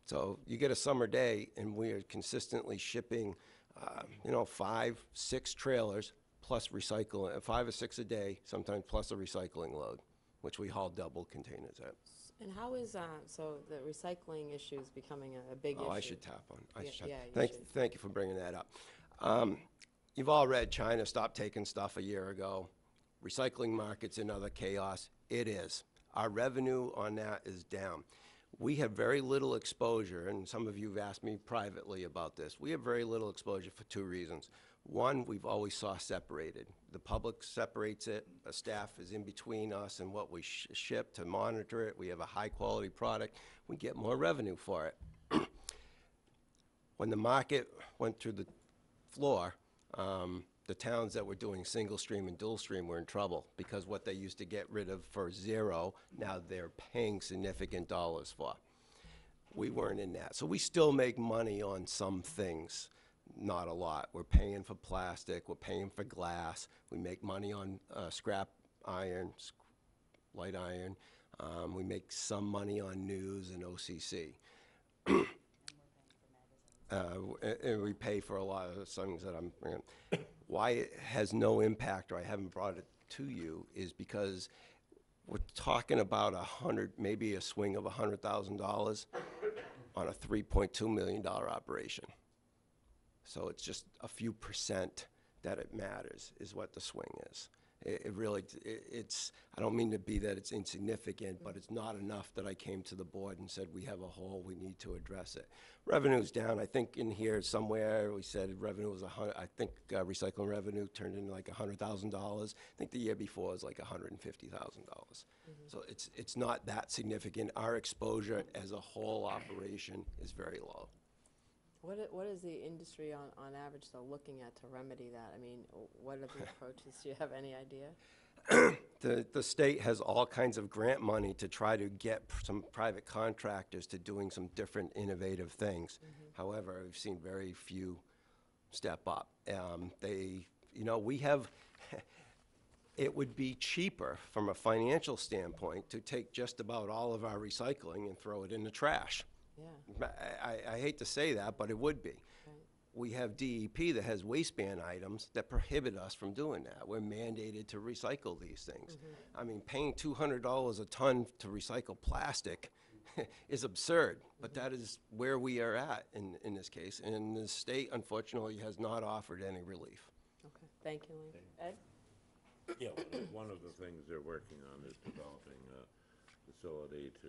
So you get a summer day, and we are consistently shipping, you know, 5, 6 trailers plus recycling, 5 or 6 a day, sometimes plus a recycling load, which we haul double containers at. And how is, so the recycling issue is becoming a big issue? Oh, I should tap on. Yeah, you should. Thank you for bringing that up. You've all read China stopped taking stuff a year ago. Recycling market's another chaos. It is. Our revenue on that is down. We have very little exposure, and some of you have asked me privately about this. We have very little exposure for 2 reasons. One, we've always saw separated. The public separates it. The staff is in between us and what we ship to monitor it. We have a high-quality product. We get more revenue for it. When the market went through the floor, the towns that were doing single stream and dual stream were in trouble because what they used to get rid of for 0, now they're paying significant dollars for. We weren't in that. So we still make money on some things, not a lot. We're paying for plastic, we're paying for glass, we make money on scrap iron, light iron, we make some money on news and OCC. And we pay for a lot of things that I'm bringing. Why it has no impact, or I haven't brought it to you, is because we're talking about maybe a swing of $100,000 on a $3.2 million operation. So it's just a few percent that it matters is what the swing is. It's, I don't mean to be that it's insignificant, but it's not enough that I came to the board and said, we have a hole, we need to address it. Revenue's down. I think in here somewhere we said revenue was I think recycling revenue turned into like $100,000. I think the year before was like $150,000. So it's not that significant. Our exposure as a whole operation is very low. What is the industry on average though looking at to remedy that? I mean, what are the approaches? Do you have any idea? The state has all kinds of grant money to try to get some private contractors to doing some different innovative things. However, we've seen very few step up. We have, it would be cheaper from a financial standpoint to take just about all of our recycling and throw it in the trash. Yeah. I hate to say that, but it would be. Right. We have DEP that has waistband items that prohibit us from doing that. We're mandated to recycle these things. I mean, paying $200 a ton to recycle plastic is absurd, but that is where we are at in this case. And the state, unfortunately, has not offered any relief. Okay, thank you, Lee. Ed? Yeah, one of the things they're working on is developing a facility to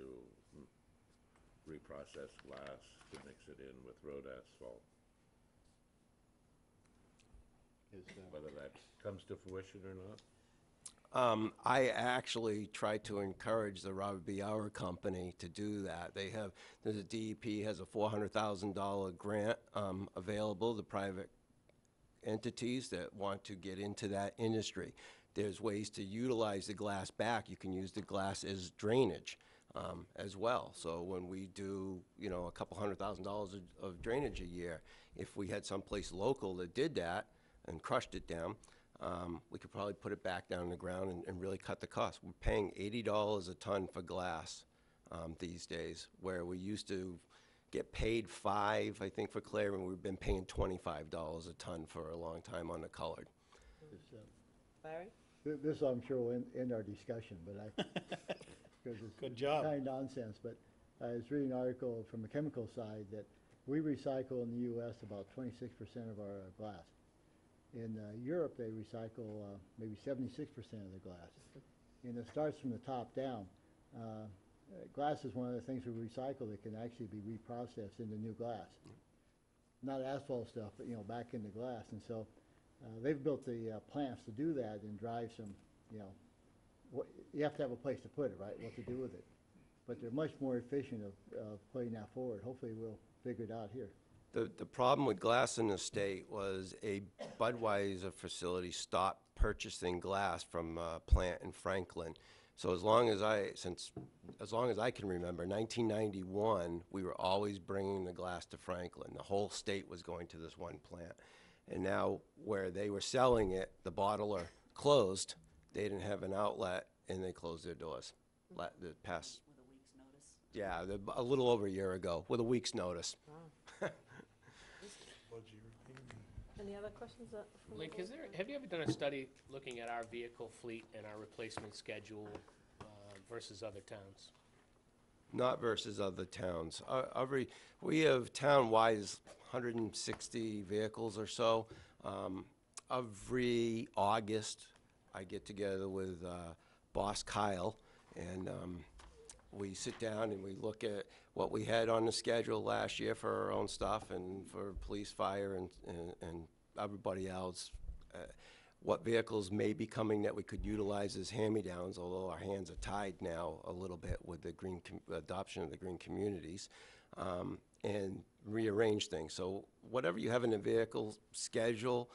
reprocess glass to mix it in with road asphalt. Whether that comes to fruition or not? I actually tried to encourage the Robert B. Auer Company to do that. The DEP has a $400,000 grant available to private entities that want to get into that industry. There's ways to utilize the glass back. You can use the glass as drainage. As well. So when we do, a couple $100,000 of drainage a year, if we had someplace local that did that and crushed it down, we could probably put it back down in the ground and really cut the cost. We're paying $80 a ton for glass these days, where we used to get paid $5, I think, for clear, and we've been paying $25 a ton for a long time on the colored. Larry? This, I'm sure, will end our discussion, but because it's Good job. kind of nonsense, but I was reading an article from the chemical side that we recycle in the U.S. about 26% of our glass. In Europe, they recycle maybe 76% of the glass. And it starts from the top down. glass is one of the things we recycle that can actually be reprocessed into new glass. Not asphalt stuff, but, back into glass. And so they've built the plants to do that and drive some, you have to have a place to put it, right, what to do with it. But they're much more efficient of putting that forward. Hopefully we'll figure it out here. The problem with glass in the state was a Budweiser facility stopped purchasing glass from a plant in Franklin. So as long as I can remember, 1991, we were always bringing the glass to Franklin. The whole state was going to this one plant. And now where they were selling it, the bottler closed. They didn't have an outlet, and they closed their doors. The past, With a week's notice? yeah, a little over a year ago, with a week's notice. Wow. Any other questions from the Link, board? have you ever done a study looking at our vehicle fleet and our replacement schedule versus other towns? Not versus other towns. We have town-wise 160 vehicles or so. Every August, I get together with Boss Kyle, and we sit down and we look at what we had on the schedule last year for our own stuff and for police, fire, and everybody else. What vehicles may be coming that we could utilize as hand-me-downs, although our hands are tied now a little bit with the adoption of the green communities, and rearrange things. So whatever you have in the vehicle schedule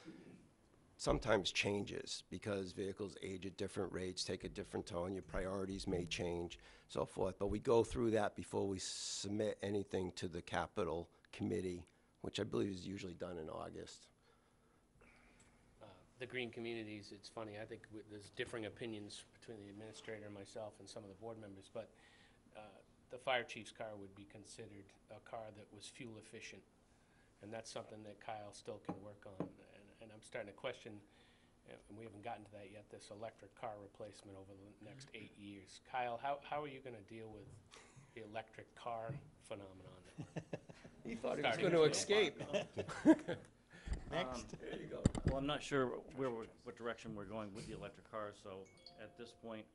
sometimes changes because vehicles age at different rates, take a different tone, your priorities may change, so forth. But we go through that before we submit anything to the capital committee, which I believe is usually done in August. The green communities, it's funny, I think there's differing opinions between the administrator and myself and some of the board members, but the fire chief's car would be considered a car that was fuel efficient, and that's something that Kyle still can work on. And I'm starting to question, and we haven't gotten to that yet, this electric car replacement over the next 8 years. Kyle, how are you going to deal with the electric car phenomenon? He thought he was Starting going to to escape. Next. There you go. Well, I'm not sure what direction we're going with the electric cars, so at this point,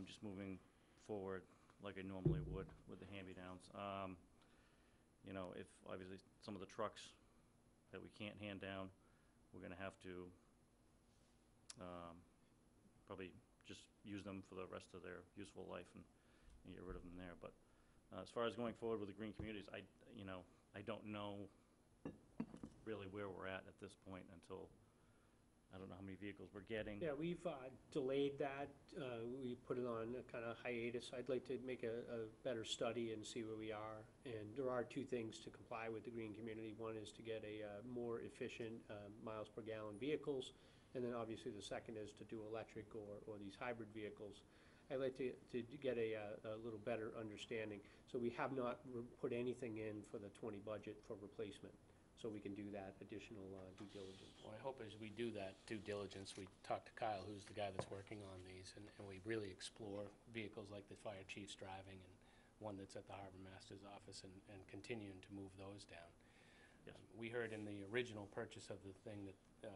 just moving forward like I normally would with the hand-me-downs. If obviously some of the trucks that we can't hand down, we're gonna have to probably just use them for the rest of their useful life and get rid of them there. But as far as going forward with the green communities, I don't know really where we're at this point until, I don't know how many vehicles we're getting. Yeah, we've delayed that. We put it on a kind of hiatus. I'd like to make a better study and see where we are. And there are two things to comply with the green community. One is to get a more efficient miles per gallon vehicles. And then obviously the second is to do electric or these hybrid vehicles. I'd like to get a little better understanding. So we have not put anything in for the 20 budget for replacement. So we can do that additional due diligence. Well, I hope as we do that due diligence, we talk to Kyle, who's the guy that's working on these, and we really explore vehicles like the fire chief's driving and one that's at the harbor master's office and continuing to move those down. Yes. We heard in the original purchase of the thing that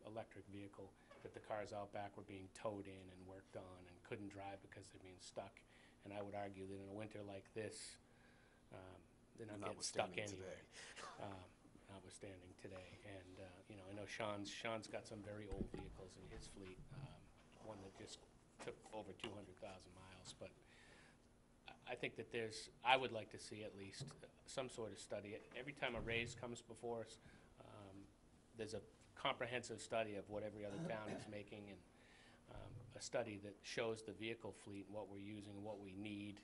electric vehicle that the cars out back were being towed in and worked on and couldn't drive because they're being stuck. And I would argue that in a winter like this, they're not getting stuck anyway. Notwithstanding today. And, I know Sean's got some very old vehicles in his fleet, one that just took over 200,000 miles. But I think that I would like to see at least some sort of study. Every time a raise comes before us, there's a comprehensive study of what every other town is making and a study that shows the vehicle fleet and what we're using and what we need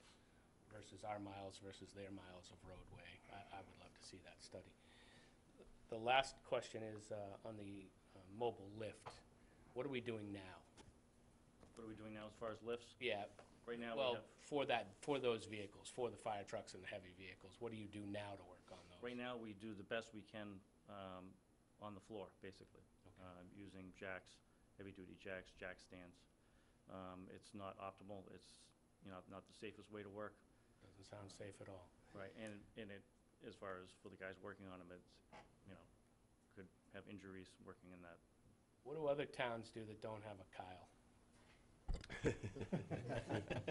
versus our miles versus their miles of roadway. I would love to see that study. The last question is on the mobile lift. What are we doing now? What are we doing now as far as lifts? Yeah. Right now, Well, for those vehicles, for the fire trucks and the heavy vehicles, what do you do now to work on those? right now, we do the best we can on the floor, basically, using jacks, heavy-duty jacks, jack stands. It's not optimal. It's, not the safest way to work. Doesn't sound safe at all. Right, and it, as far as for the guys working on them, it's, could have injuries working in that. What do other towns do that don't have a Kyle?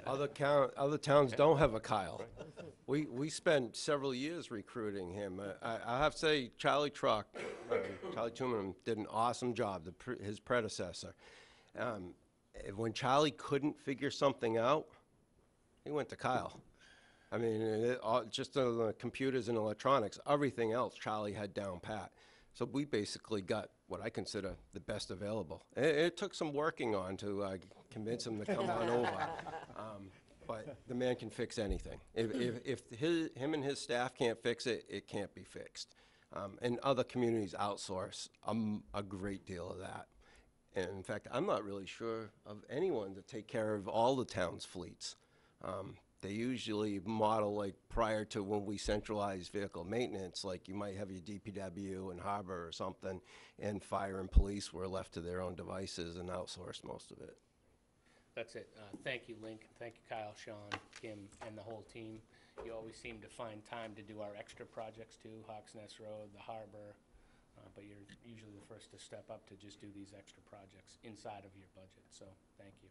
Other towns don't have a Kyle. We spent several years recruiting him. I have to say, Charlie Truck, Charlie Truman did an awesome job, his predecessor. When Charlie couldn't figure something out, he went to Kyle. I mean, just on the computers and electronics, everything else Charlie had down pat. So we basically got what I consider the best available. It took some working on to convince him to come on over. But the man can fix anything. If him and his staff can't fix it, it can't be fixed. And other communities outsource a great deal of that. And in fact, I'm not really sure of anyone to take care of all the town's fleets. They usually model like prior to when we centralized vehicle maintenance, like you might have your DPW and harbor or something, and fire and police were left to their own devices and outsourced most of it. That's it. Thank you, Link. Thank you, Kyle, Sean, Kim, and the whole team. You always seem to find time to do our extra projects too, Hawks Nest Road, the harbor, but you're usually the first to step up to just do these extra projects inside of your budget, so thank you.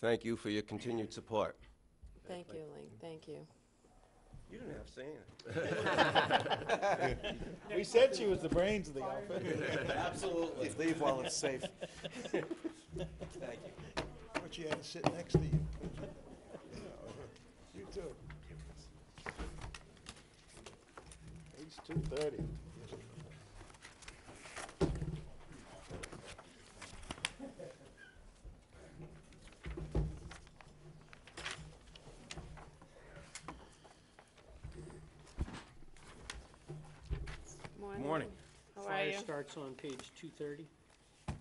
Thank you for your continued support. Thank you, Link, thank you. You didn't have to say anything. We said she was the brains of the outfit. Absolutely. Leave while it's safe. Thank you. But you had to sit next to you. You too. It's 2:30. Morning. How are Fire you? starts on page 230. A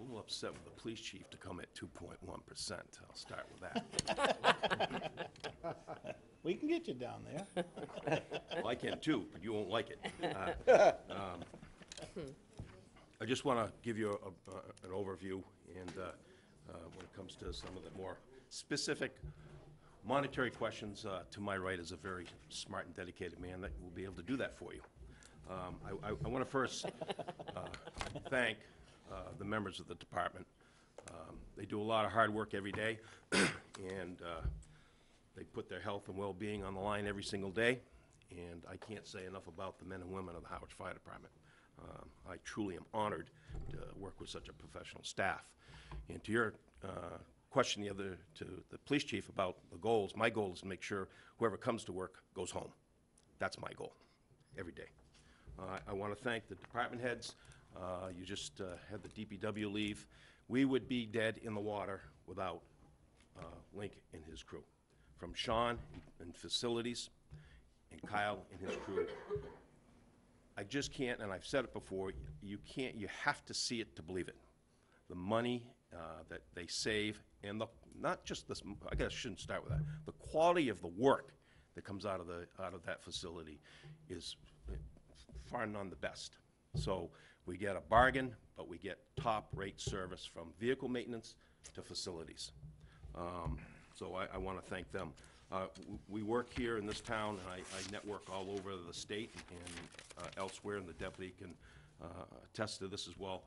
little upset with the police chief to come at 2.1%. I'll start with that. We can get you down there. Well, I can too, but you won't like it. I just want to give you an overview, and when it comes to some of the more specific monetary questions, to my right is a very smart and dedicated man that will be able to do that for you. I want to first thank the members of the department. They do a lot of hard work every day, and they put their health and well-being on the line every single day, and I can't say enough about the men and women of the Harwich Fire Department. I truly am honored to work with such a professional staff. And to your question to the police chief about the goals, my goal is to make sure whoever comes to work goes home. That's my goal, every day. I want to thank the department heads. You just had the DPW leave. We would be dead in the water without Link and his crew. From Sean in facilities and Kyle and his crew. I just can't, and I've said it before, you have to see it to believe it. The money that they save, and not just this, I guess I shouldn't start with that. The quality of the work that comes out of that facility is far and none the best. So we get a bargain, but we get top-rate service from vehicle maintenance to facilities. So I want to thank them. We work here in this town, and I network all over the state and elsewhere, and the deputy can attest to this as well.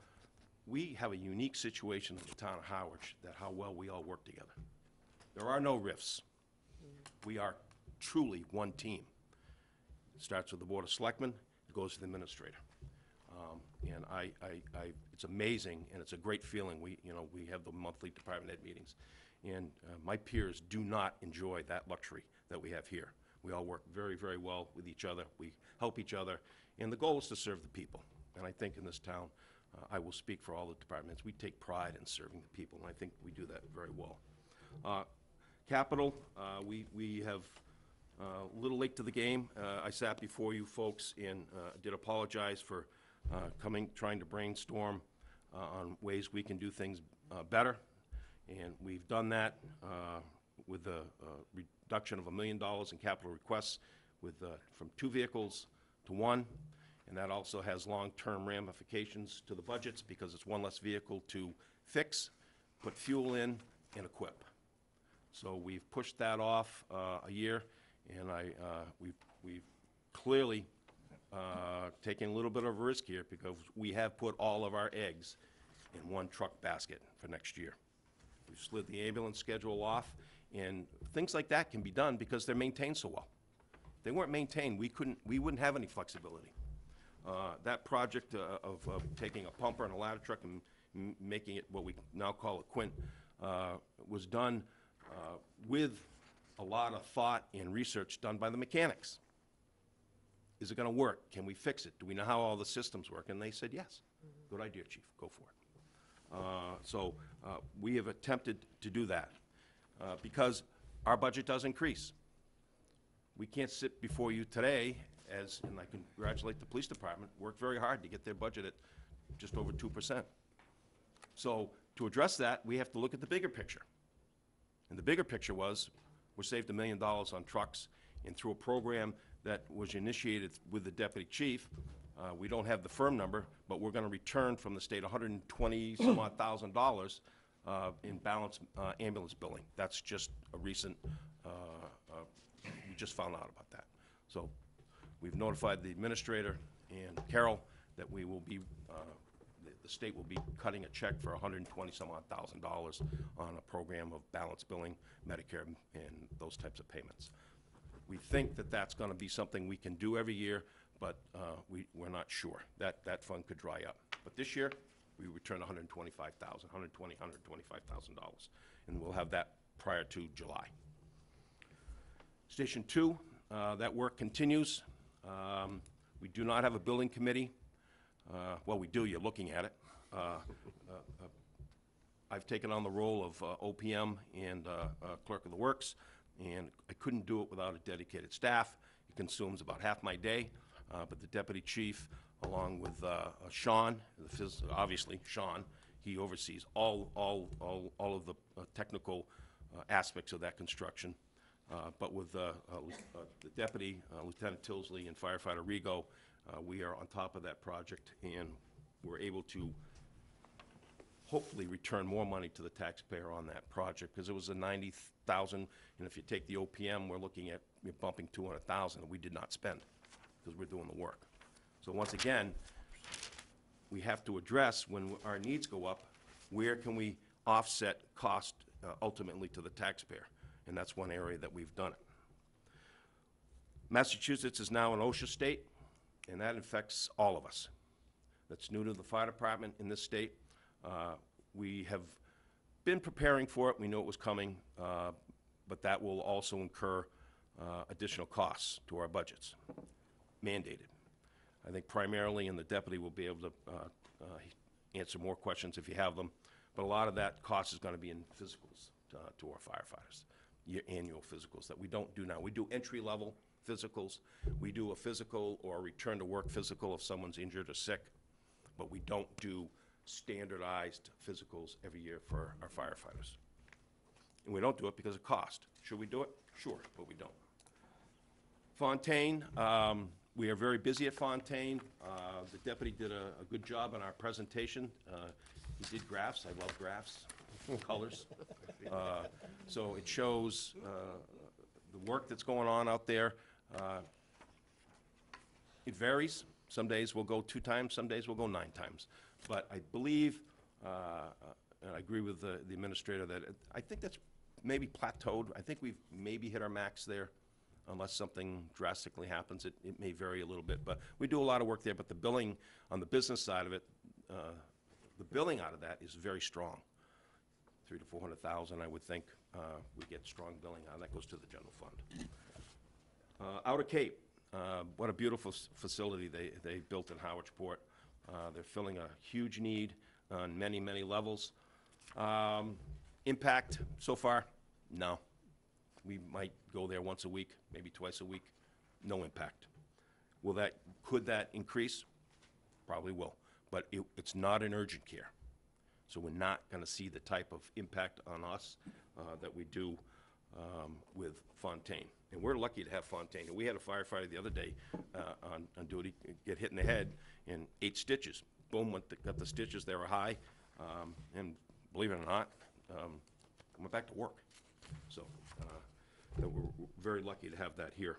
We have a unique situation in the town of Harwich that how well we all work together. There are no rifts. We are truly one team. It starts with the Board of Selectmen, it goes to the administrator. And it's amazing, and it's a great feeling. We have the monthly department head meetings. And my peers do not enjoy that luxury that we have here. We all work very, very well with each other. We help each other. And the goal is to serve the people. And I think in this town, I will speak for all the departments, we take pride in serving the people, and I think we do that very well. Capital, we have a little late to the game. I sat before you folks and did apologize for trying to brainstorm on ways we can do things better. And we've done that with a reduction of $1 million in capital requests from 2 vehicles to 1. And that also has long-term ramifications to the budgets because it's 1 less vehicle to fix, put fuel in, and equip. So we've pushed that off a year, and we've clearly taken a little bit of a risk here because we have put all of our eggs and 1 truck basket for next year. We've slid the ambulance schedule off, and things like that can be done because they're maintained so well. If they weren't maintained, we wouldn't have any flexibility. That project of taking a pumper and a ladder truck and making it what we now call a quint was done with a lot of thought and research done by the mechanics. Is it going to work? Can we fix it? Do we know how all the systems work? And they said, yes. Good idea, Chief. Go for it. So we have attempted to do that because our budget does increase. We can't sit before you today and I congratulate the police department, worked very hard to get their budget at just over 2%. So to address that, we have to look at the bigger picture. And the bigger picture was, we saved $1 million on trucks, and through a program that was initiated with the deputy chief, we don't have the firm number, but we're going to return from the state $120-some-odd thousand in balance ambulance billing. That's just a recent, we just found out about that. So we've notified the administrator and Carol that we will be, the state will be cutting a check for $120-some-odd thousand on a program of balance billing, Medicare, and those types of payments. We think that that's going to be something we can do every year, but we're not sure. That fund could dry up. But this year, we returned $125,000, $125,000, and we'll have that prior to July. Station 2, that work continues. We do not have a building committee. Well, we do. You're looking at it. I've taken on the role of OPM and clerk of the works, and I couldn't do it without a dedicated staff. It consumes about half my day, but the deputy chief, along with Sean, obviously Sean, he oversees all of the technical aspects of that construction. But with the deputy, Lieutenant Tilsley, and firefighter Rigo, we are on top of that project, and we're able to hopefully return more money to the taxpayer on that project, because it was a $90,000, and if you take the OPM, we're looking at bumping $200,000 that we did not spend, because we're doing the work. So once again, we have to address, when our needs go up, where can we offset cost ultimately to the taxpayer? And that's one area that we've done it. Massachusetts is now an OSHA state, and that affects all of us. That's new to the fire department in this state. We have been preparing for it. We knew it was coming, but that will also incur additional costs to our budgets, mandated. I think primarily, and the deputy will be able to answer more questions if you have them, but a lot of that cost is going to be in physicals to our firefighters, annual physicals that we don't do now. We do entry-level physicals. We do a physical or a return-to-work physical if someone's injured or sick, but we don't do standardized physicals every year for our firefighters. And we don't do it because of cost. Should we do it? Sure, but we don't. Fontaine, we are very busy at Fontaine. The deputy did a good job on our presentation. He did graphs. I love graphs, colors. So it shows the work that's going on out there. It varies. Some days we'll go 2 times, some days we'll go 9 times. But I believe, and I agree with the administrator, that I think that's maybe plateaued. I think we've maybe hit our max there, unless something drastically happens. It may vary a little bit, but we do a lot of work there. But the billing on the business side of it, the billing out of that is very strong. $300,000 to $400,000, I would think, we get strong billing out of that. Goes to the general fund. Outer Cape, what a beautiful facility they built in Harwich Port. They're filling a huge need on many, many levels. Impact so far, no. We might go there once a week, maybe twice a week. No impact. Could that increase? Probably will. But it's not an urgent care. So we're not going to see the type of impact on us that we do with Fontaine. And we're lucky to have Fontaine. And we had a firefighter the other day on duty get hit in the head and 8 stitches. Boom, got the stitches. They were high. And believe it or not, went back to work. So we're very lucky to have that here.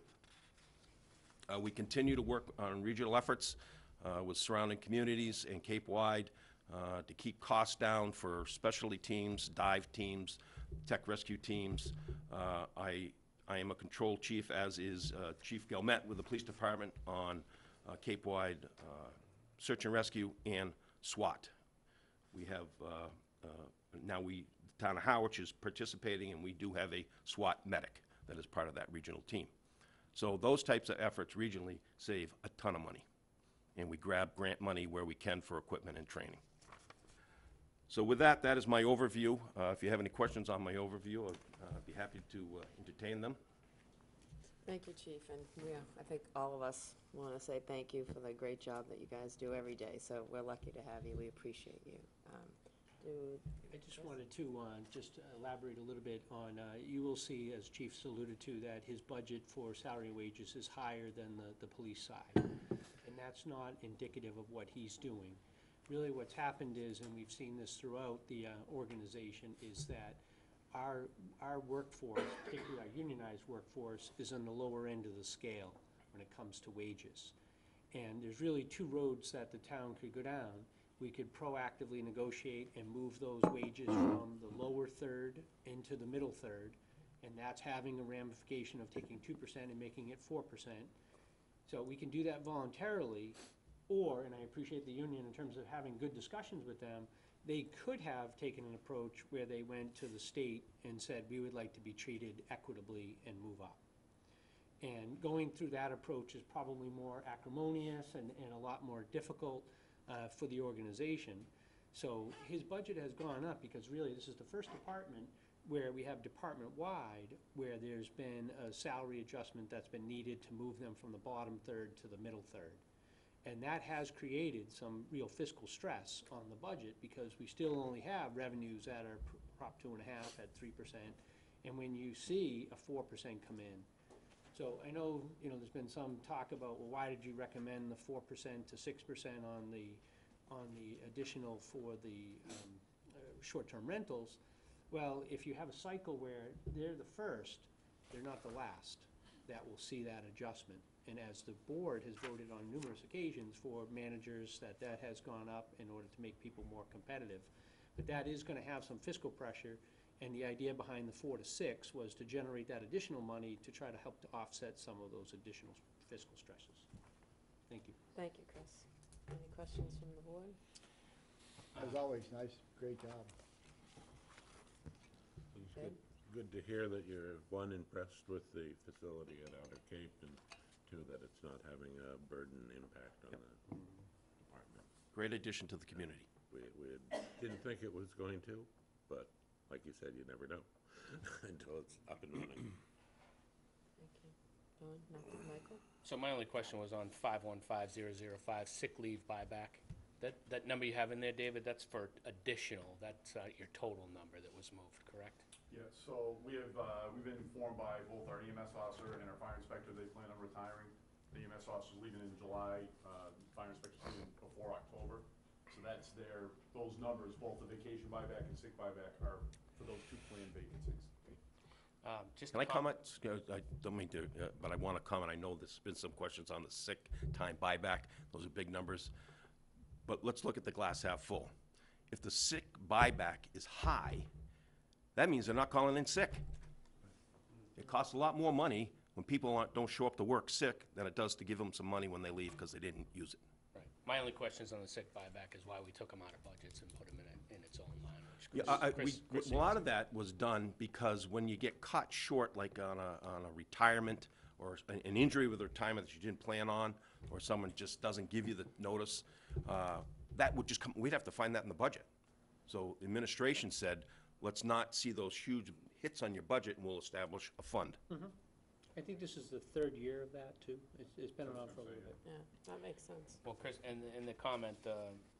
We continue to work on regional efforts with surrounding communities and Cape-wide. to keep costs down for specialty teams, dive teams, tech rescue teams. I am a control chief, as is Chief Gelmet with the police department on Cape Wide search and rescue and SWAT. We have, now the town of Harwich is participating, and we do have a SWAT medic that is part of that regional team. So those types of efforts regionally save a ton of money, and we grab grant money where we can for equipment and training. So with that, that is my overview. If you have any questions on my overview, I'd be happy to entertain them. Thank you, Chief, and yeah, I think all of us want to say thank you for the great job that you guys do every day, so we're lucky to have you, we appreciate you. I just wanted to just elaborate a little bit on, you will see, as Chief's alluded to, that his budget for salary and wages is higher than the police side. And that's not indicative of what he's doing. Really what's happened is, and we've seen this throughout the organization, is that our workforce, particularly our unionized workforce, is on the lower end of the scale when it comes to wages. And there's really two roads that the town could go down. We could proactively negotiate and move those wages from the lower third into the middle third, and that's having a ramification of taking 2% and making it 4%. So we can do that voluntarily, or, and I appreciate the union in terms of having good discussions with them, they could have taken an approach where they went to the state and said, we would like to be treated equitably and move up. And going through that approach is probably more acrimonious and a lot more difficult for the organization. So his budget has gone up because really this is the first department where we have department-wide where there's been a salary adjustment that's been needed to move them from the bottom third to the middle third. And that has created some real fiscal stress on the budget because we still only have revenues that are Prop 2.5 at 3%. And when you see a 4% come in, so I know, there's been some talk about, well, why did you recommend the 4% to 6% on the additional for the short-term rentals? Well, if you have a cycle where they're the first, they're not the last that will see that adjustment. And as the board has voted on numerous occasions for managers, that has gone up in order to make people more competitive. But that is going to have some fiscal pressure. And the idea behind the 4 to 6 was to generate that additional money to try to help to offset some of those additional fiscal stresses. Thank you. Thank you, Chris. Any questions from the board? As always, nice, great job. It's good to hear that you're, one, impressed with the facility at Outer Cape, and two, that it's not having a burden impact on the department. Great addition to the community. We didn't think it was going to, but like you said, you never know until it's up and running. Thank you. Don, nothing, Michael? So my only question was on 515005, sick leave buyback. That number you have in there, David, that's for additional, that's your total number that was moved, correct? Yeah, so we've been informed by both our EMS officer and our fire inspector, they plan on retiring. The EMS officer's leaving in July, fire inspector's leaving before October. So that's those numbers, both the vacation buyback and sick buyback, are for those two planned vacancies. Can I comment? I don't mean to, but I want to comment. I know there's been some questions on the sick time buyback. Those are big numbers. But let's look at the glass half full. If the sick buyback is high, that means they're not calling in sick. It costs a lot more money when people don't show up to work sick than it does to give them some money when they leave because they didn't use it. Right. My only question is on the sick buyback is why we took them out of budgets and put them in its own line. Which A lot of that was done because when you get caught short, like on a retirement or an injury with a retirement that you didn't plan on, or someone just doesn't give you the notice, that would just come, we'd have to find that in the budget. So the administration said, let's not see those huge hits on your budget, and we'll establish a fund. I think this is the third year of that, too. It's been around for a little bit. Yeah, that makes sense. Well, Chris, and the comment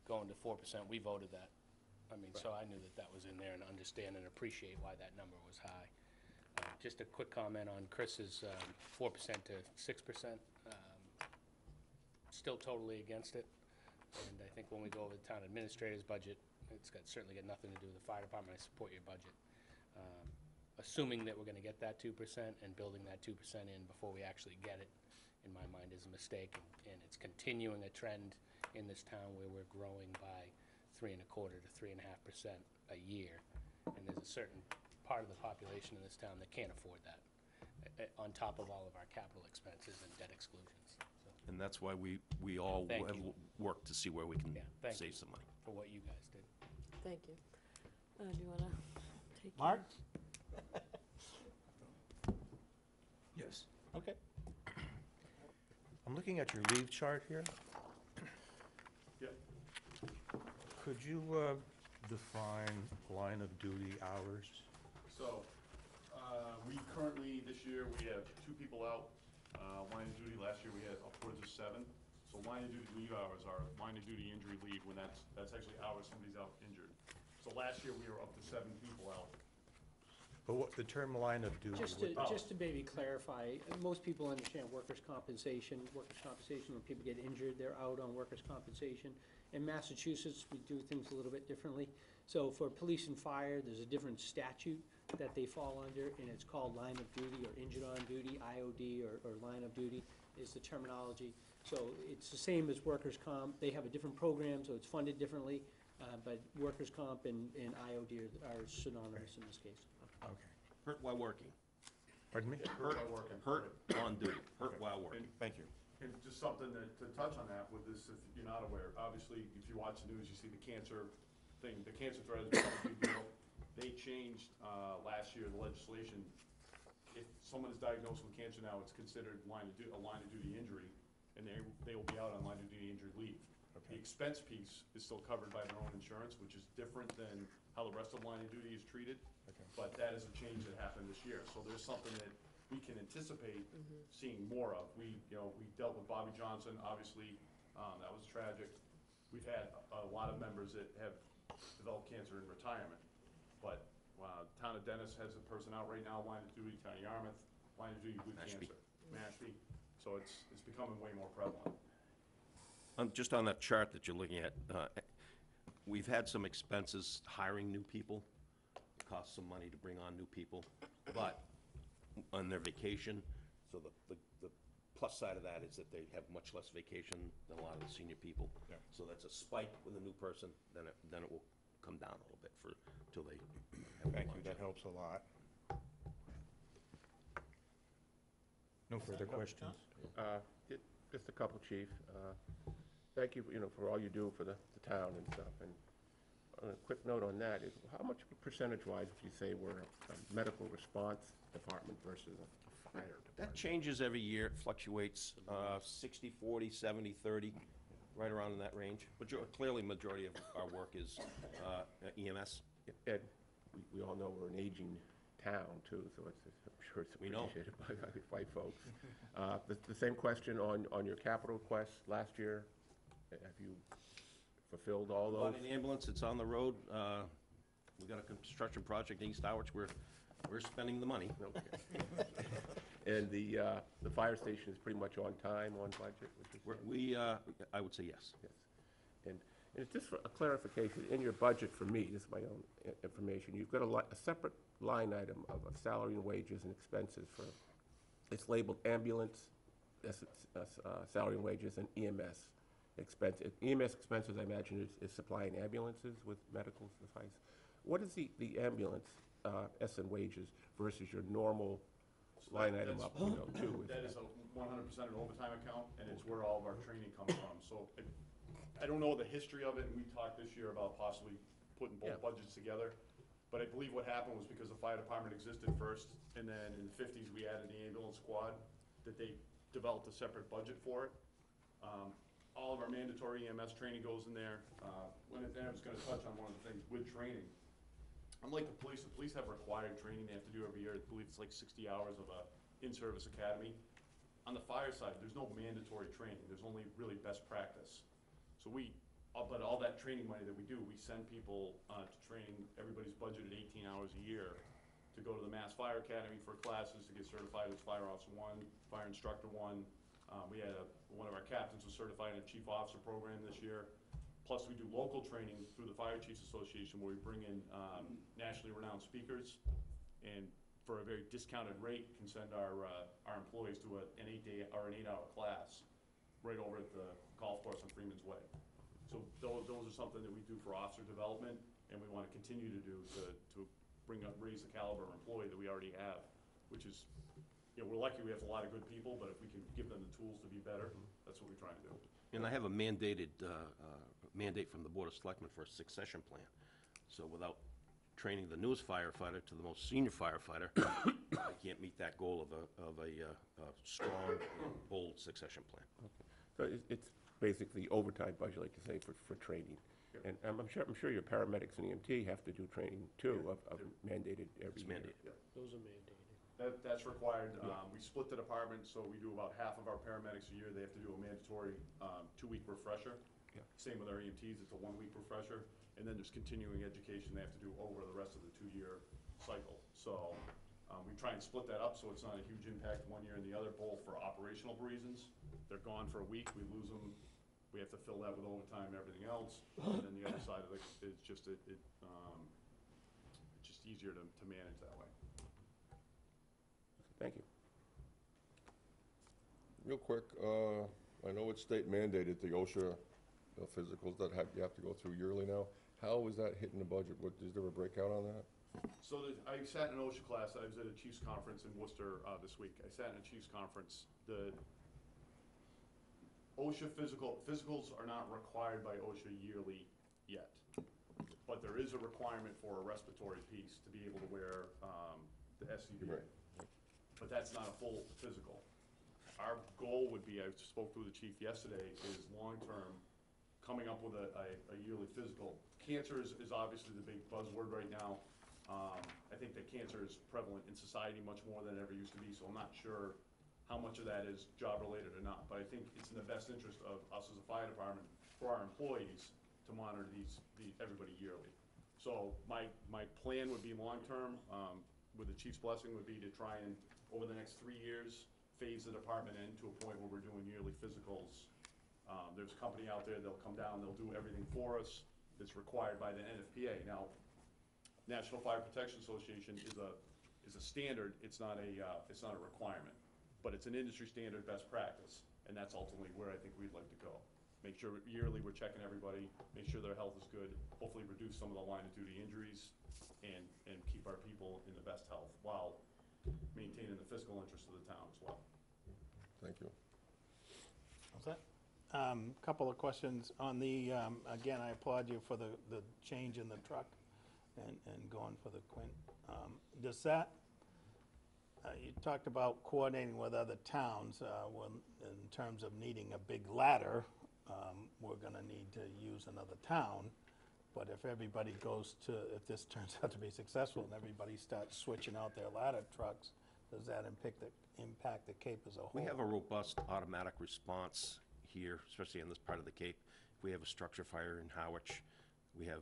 going to 4%, we voted that. I mean, so I knew that was in there and understand and appreciate why that number was high. Just a quick comment on Chris's 4% to 6%. Still totally against it. And I think when we go over the town administrator's budget, it's certainly got nothing to do with the fire department. I support your budget. Assuming that we're going to get that 2% and building that 2% in before we actually get it, in my mind, is a mistake. And it's continuing a trend in this town where we're growing by 3.25% to 3.5% a year. And there's a certain part of the population in this town that can't afford that, on top of all of our capital expenses and debt exclusions. So, And that's why we all Thank have you. worked to see where we can Yeah, thank save you. some money. for what you guys did. Thank you. Do you want to take? Mark? Yes. Okay. I'm looking at your leave chart here. Yep. Could you define line of duty hours? So, we currently, this year, we have 2 people out, line of duty. Last year, we had upwards of 7. So line of duty leave hours are line of duty injury leave, when that's actually hours somebody's out injured. So last year, we were up to 7 people out. But what, the term line of duty, Just to maybe clarify, most people understand workers' compensation. Workers' compensation, when people get injured, they're out on workers' compensation. In Massachusetts, we do things a little bit differently. So for police and fire, there's a different statute that they fall under, and it's called line of duty or injured on duty, IOD, or line of duty is the terminology. So it's the same as workers' comp. They have a different program, so it's funded differently, but workers' comp and IOD are synonymous in this case. okay. Hurt while working. Pardon me? Hurt by working. Hurt on duty, hurt while working. Thank you. And just something to touch on that with this, if you're not aware, obviously, if you watch the news, you see the cancer thing, the cancer threat has become a big deal. They changed, last year, the legislation. If someone is diagnosed with cancer now, it's considered a line of duty injury, and they will be out on line of duty injured leave. The expense piece is still covered by their own insurance, which is different than how the rest of line of duty is treated. But that is a change that happened this year, so there's something that we can anticipate seeing more of. We dealt with Bobby Johnson, obviously, that was tragic. We've had a lot of members that have developed cancer in retirement, but town of Dennis has a person out right now, line of duty, town of Yarmouth, line of duty with Mashpee. cancer. Mashpee, so it's becoming way more prevalent. Just on that chart that you're looking at, we've had some expenses hiring new people. It costs some money to bring on new people, but on their vacation, so the plus side of that is that they have much less vacation than a lot of the senior people. Yeah. So that's a spike with a new person, then it will come down a little bit till they have Thank you, longevity. that helps a lot. No further questions? Just a couple, Chief. Thank you, for all you do for the town and stuff. And on a quick note on that, how much percentage-wise would you say we're a medical response department versus a fire department? That changes every year, it fluctuates, 60/40, 70/30, right around in that range. Clearly, majority of our work is EMS. Ed, we all know we're an aging town, too, so I'm sure it's We know. appreciated by folks. The same question on your capital requests last year. Have you fulfilled all those? Bought an ambulance, it's on the road. We got a construction project in East Harwich, we're spending the money. Okay. And the fire station is pretty much on time, on budget? I would say yes. Yes. And it's just for a clarification, in your budget for me, this is my own information, you've got a separate line item of salary and wages and expenses for, it's labeled ambulance, salary and wages, and EMS expenses. EMS expenses, I imagine, is supplying ambulances with medical supplies. What is the ambulance, and wages versus your normal line item up, too? That is a 100% an overtime account, and it's where all of our training comes from. So I don't know the history of it, and we talked this year about possibly putting both budgets together. But I believe what happened was because the fire department existed first, and then in the 50s, we added the ambulance squad, that they developed a separate budget for it. All of our mandatory EMS training goes in there. And I was gonna touch on one of the things with training. Unlike the police have required training they have to do every year. I believe it's like 60 hours of a in-service academy. On the fire side, there's no mandatory training. There's only really best practice. So but all that training money that we do, we send people to training. Everybody's budgeted 18 hours a year to go to the Mass Fire Academy for classes to get certified as Fire Officer 1, Fire Instructor 1. We had one of our captains was certified in a Chief Officer program this year. Plus, we do local training through the Fire Chiefs Association, where we bring in nationally renowned speakers, and for a very discounted rate, can send our employees to an 8-day or an 8-hour class right over at the golf course on Freeman's Way. So those are something that we do for officer development, and we want to continue to do to raise the caliber of employee that we already have, which is, we're lucky we have a lot of good people, but if we can give them the tools to be better, that's what we're trying to do. And I have a mandate from the Board of Selectmen for a succession plan. So without training the newest firefighter to the most senior firefighter, I can't meet that goal of a strong, bold succession plan. So it's basically overtime budget, like you say, for training. And I'm sure your paramedics and EMT have to do training too, of mandated every year. Yeah, those are mandated. That's required. We split the department, so we do about half of our paramedics a year. They have to do a mandatory 2-week refresher. Yeah. Same with our EMTs, it's a 1-week refresher. And then there's continuing education they have to do over the rest of the 2-year cycle. So we try and split that up so it's not a huge impact one year and the other, both for operational reasons. They're gone for a week, we lose them. We have to fill that with overtime and everything else. And then the other side of it is just, it's just easier to manage that way. Thank you. Real quick, I know it's state mandated, the OSHA physicals that you have to go through yearly now. How is that hitting the budget? Is there a breakout on that? So I sat in an OSHA class. I was at a Chiefs conference in Worcester this week. I sat in a Chiefs conference. The OSHA physicals are not required by OSHA yearly yet, but there is a requirement for a respiratory piece to be able to wear the SCBA. Right. But that's not a full physical. Our goal would be, I spoke to the chief yesterday, is long-term coming up with a yearly physical. Cancer is obviously the big buzzword right now. I think that cancer is prevalent in society much more than it ever used to be, so I'm not sure how much of that is job-related or not. But I think it's in the best interest of us as a fire department, for our employees, to monitor everybody yearly. So my plan would be long-term, with the chief's blessing, would be to try and, over the next 3 years, phase the department in to a point where we're doing yearly physicals. There's a company out there, they'll come down, they'll do everything for us that's required by the NFPA. Now, National Fire Protection Association is a standard, it's not a requirement, but it's an industry standard best practice, and that's ultimately where I think we'd like to go. Make sure yearly we're checking everybody, make sure their health is good, hopefully reduce some of the line of duty injuries, and keep our people in the best health while maintaining the fiscal interest of the town as well. Thank you. What's that? Couple of questions on the, again, I applaud you for the change in the truck and going for the Quint. Does that, you talked about coordinating with other towns, in terms of needing a big ladder, we're gonna need to use another town. But if everybody goes to, if this turns out to be successful and everybody starts switching out their ladder trucks, does that impact the Cape as a whole? We have a robust automatic response here, especially in this part of the Cape. If we have a structure fire in Harwich, we have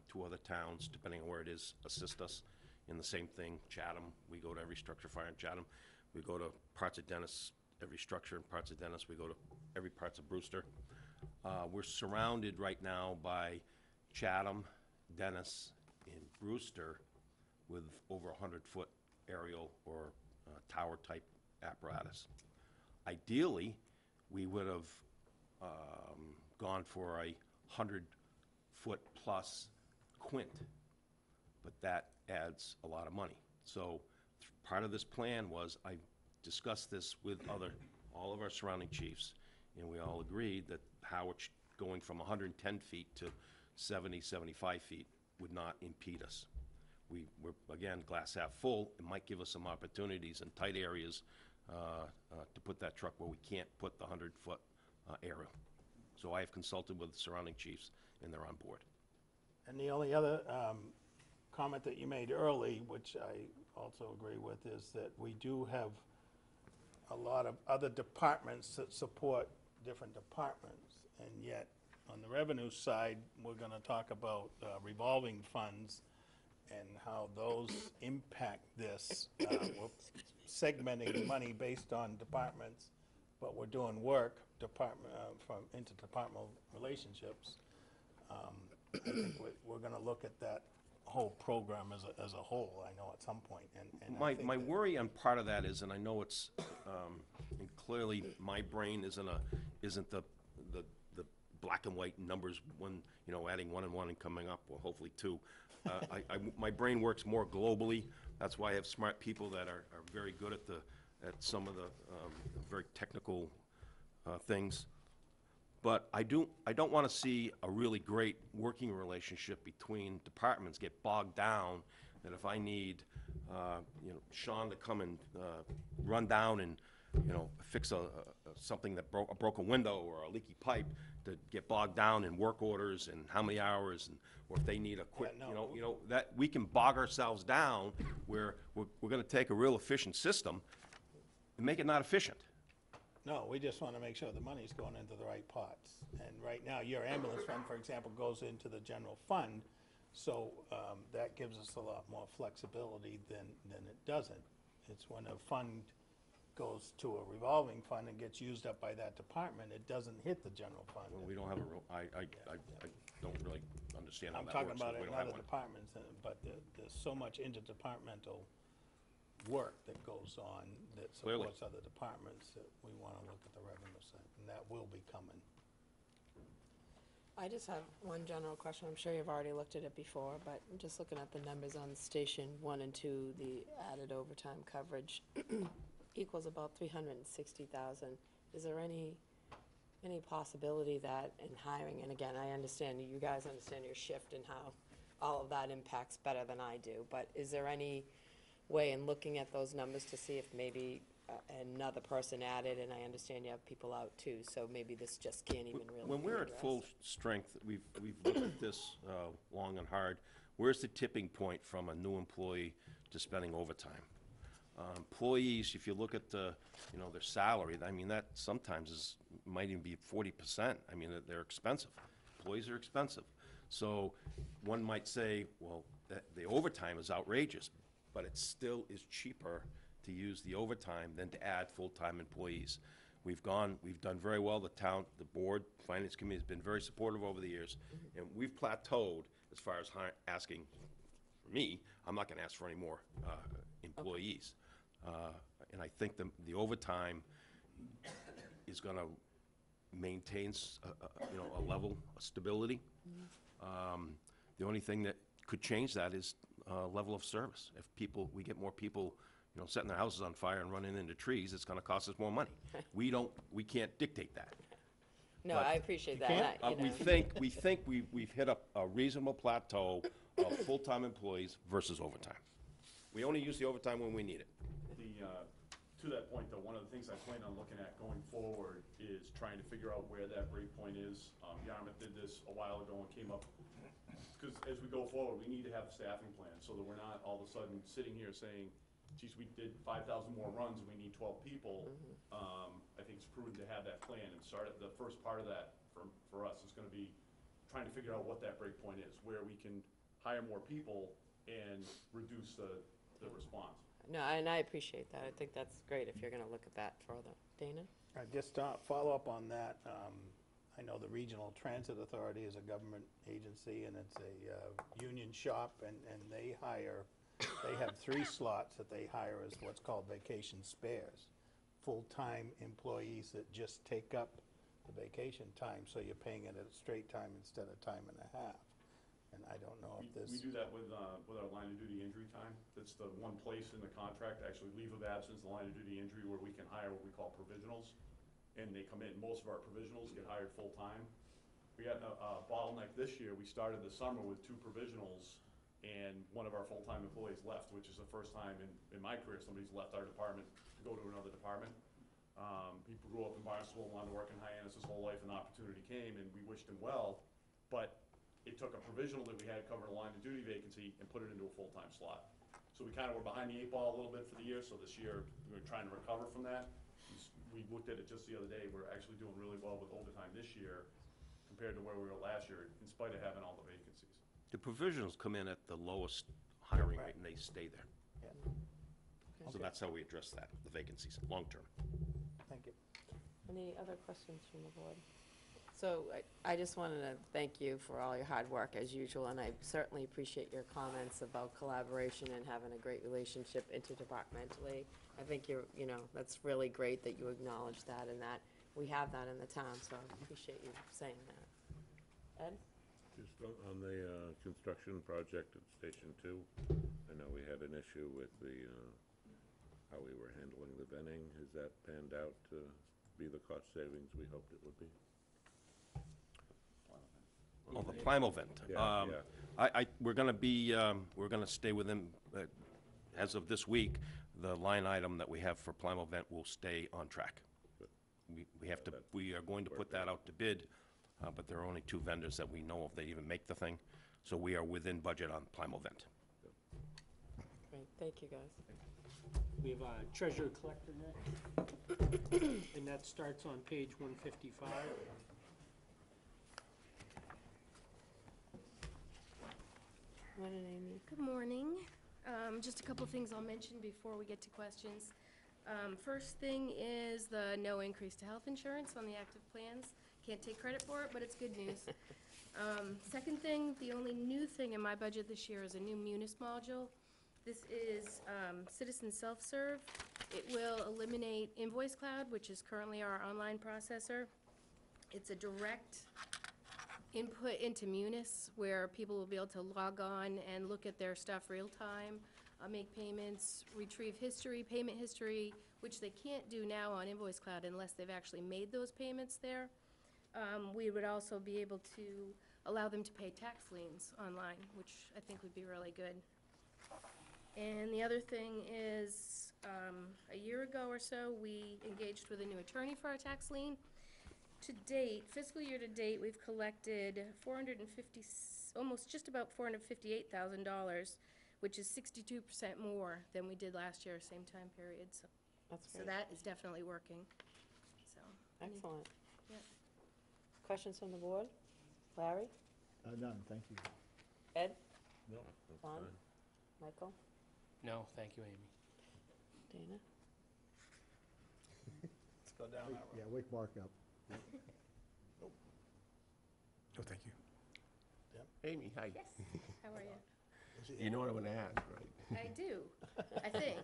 2 other towns, depending on where it is, assist us in the same thing. Chatham, we go to every structure fire in Chatham. We go to parts of Dennis, every structure in parts of Dennis. We go to every parts of Brewster. We're surrounded right now by Chatham, Dennis, and Brewster with over 100-foot aerial or tower-type apparatus. Ideally, we would have gone for a 100-foot plus Quint, but that adds a lot of money. So part of this plan was I discussed this with all of our surrounding chiefs, and we all agreed that Harwich going from 110 feet to 70, 75 feet would not impede us. We're, again, glass half full. It might give us some opportunities in tight areas to put that truck where we can't put the 100-foot aerial. So I have consulted with the surrounding chiefs, and they're on board. And the only other comment that you made early, which I also agree with, is that we do have a lot of other departments that support different departments, and yet on the revenue side, we're going to talk about revolving funds and how those impact this. We're segmenting money based on departments, but we're doing work from interdepartmental relationships. I think we're going to look at that whole program as a whole, I know, at some point. And I think My that- worry on part of that is, and I know it's, and clearly my brain isn't the black and white numbers, one, you know, adding 1 and 1 and coming up, or hopefully 2. My brain works more globally. That's why I have smart people that are very good at some of the very technical things. But I don't want to see a really great working relationship between departments get bogged down, that if I need, you know, Sean to come and run down and, you know, fix something that broke a window or a leaky pipe, to get bogged down in work orders and how many hours, and or if they need a quick, you know, that we can bog ourselves down where we're going to take a real efficient system and make it not efficient. No, we just want to make sure the money's going into the right pots. And right now, your ambulance fund, for example, goes into the general fund, so that gives us a lot more flexibility than it doesn't. It's when a fund goes to a revolving fund and gets used up by that department, it doesn't hit the general fund. Well, we don't have a real, I don't really understand how I'm that talking works. about We it in don't have other one. departments, but there's so much interdepartmental work that goes on that Clearly. supports other departments that we want to look at the revenue side, and that will be coming. I just have one general question. I'm sure you've already looked at it before, but I'm just looking at the numbers on Station 1 and 2, the added overtime coverage equals about 360,000. Is there any possibility that in hiring, and again, I understand, you guys understand your shift and how all of that impacts better than I do, but is there any way in looking at those numbers to see if maybe another person added, and I understand you have people out too, so maybe this just can't even really When be we're at addressed. full strength, we've looked at this long and hard. Where's the tipping point from a new employee to spending overtime? Employees, if you look at the, you know, their salary, I mean, that sometimes might even be 40%. I mean, they're expensive. Employees are expensive. So one might say, well, the overtime is outrageous, but it still is cheaper to use the overtime than to add full-time employees. We've done very well. The board, finance committee has been very supportive over the years, and we've plateaued as far as asking. For me, I'm not going to ask for any more employees. And I think the overtime is going to maintain a level of stability. The only thing that could change that is level of service. If we get more people, you know, setting their houses on fire and running into trees, it's going to cost us more money. We can't dictate that. No, But I appreciate that. we think we've hit a reasonable plateau of full-time employees versus overtime. We only use the overtime when we need it. To that point, though, one of the things I plan on looking at going forward is trying to figure out where that break point is. Yarmouth did this a while ago and came up, because as we go forward, we need to have a staffing plan, so that we're not all of a sudden sitting here saying, geez, we did 5,000 more runs and we need 12 people. I think it's prudent to have that plan and start at the first part of that for us is going to be trying to figure out what that break point is, where we can hire more people and reduce the response. No, and I appreciate that. I think that's great if you're going to look at that further. Dana? Just follow up on that. I know the Regional Transit Authority is a government agency, and it's a union shop, and they have 3 slots that they hire as what's called vacation spares, full-time employees that just take up the vacation time, so you're paying it at a straight time instead of time and a half. And I don't know if this... We do that with our line of duty injury time. That's the one place in the contract, actually leave of absence, the line of duty injury, where we can hire what we call provisionals. And they come in, most of our provisionals get hired full-time. We got a bottleneck this year. We started the summer with 2 provisionals, and one of our full-time employees left, which is the first time in my career somebody's left our department to go to another department. He grew up in Barnstable and wanted to work in Hyannis his whole life, and the opportunity came, and we wished him well. But it took a provisional that we had covering a line of duty vacancy and put it into a full-time slot. So we kind of were behind the 8 ball a little bit for the year, so this year we're trying to recover from that. We looked at it just the other day. We're actually doing really well with overtime this year compared to where we were last year, in spite of having all the vacancies. The provisionals come in at the lowest hiring rate, and they stay there. Yeah. So that's how we address that, the vacancies, long-term. Thank you. Any other questions from the board? So I just wanted to thank you for all your hard work as usual, and I certainly appreciate your comments about collaboration and having a great relationship interdepartmentally. I think that's really great that you acknowledge that, and that we have that in the town, so I appreciate you saying that. Ed? Just on the construction project at Station 2, I know we had an issue with the, how we were handling the venting. Has that panned out to be the cost savings we hoped it would be? Oh, the Plimo vent. Yeah, We're gonna stay within, as of this week, the line item that we have for Plimo vent will stay on track. We are going to put that out to bid, but there are only 2 vendors that we know of that even make the thing, so we are within budget on Plimo vent. Great, thank you, guys. We have a treasurer collector next, and that starts on page 155. Morning, Amy. Good morning. Just a couple things I'll mention before we get to questions. First thing is the no increase to health insurance on the active plans. Can't take credit for it, but it's good news. Second thing, the only new thing in my budget this year is a new Munis module. This is Citizen Self-Serve. It will eliminate Invoice Cloud, which is currently our online processor. It's a direct input into Munis where people will be able to log on and look at their stuff real time, make payments, retrieve history, payment history, which they can't do now on Invoice Cloud unless they've actually made those payments there. We would also be able to allow them to pay tax liens online, which I think would be really good. And the other thing is, a year ago or so, we engaged with a new attorney for our tax lien. To date, fiscal year to date, we've collected almost just about $458,000, which is 62% more than we did last year, same time period. So, That's so great. that is definitely working. So. Excellent. Yep. Questions from the board? Larry? None, thank you. Ed? No, that's Don? fine. Michael? No, thank you, Amy. Dana? Let's go down that road. Yeah, wake Mark up. Oh, thank you. Amy, hi. Yes. How are you? You know what I'm gonna ask, right? I do, I think.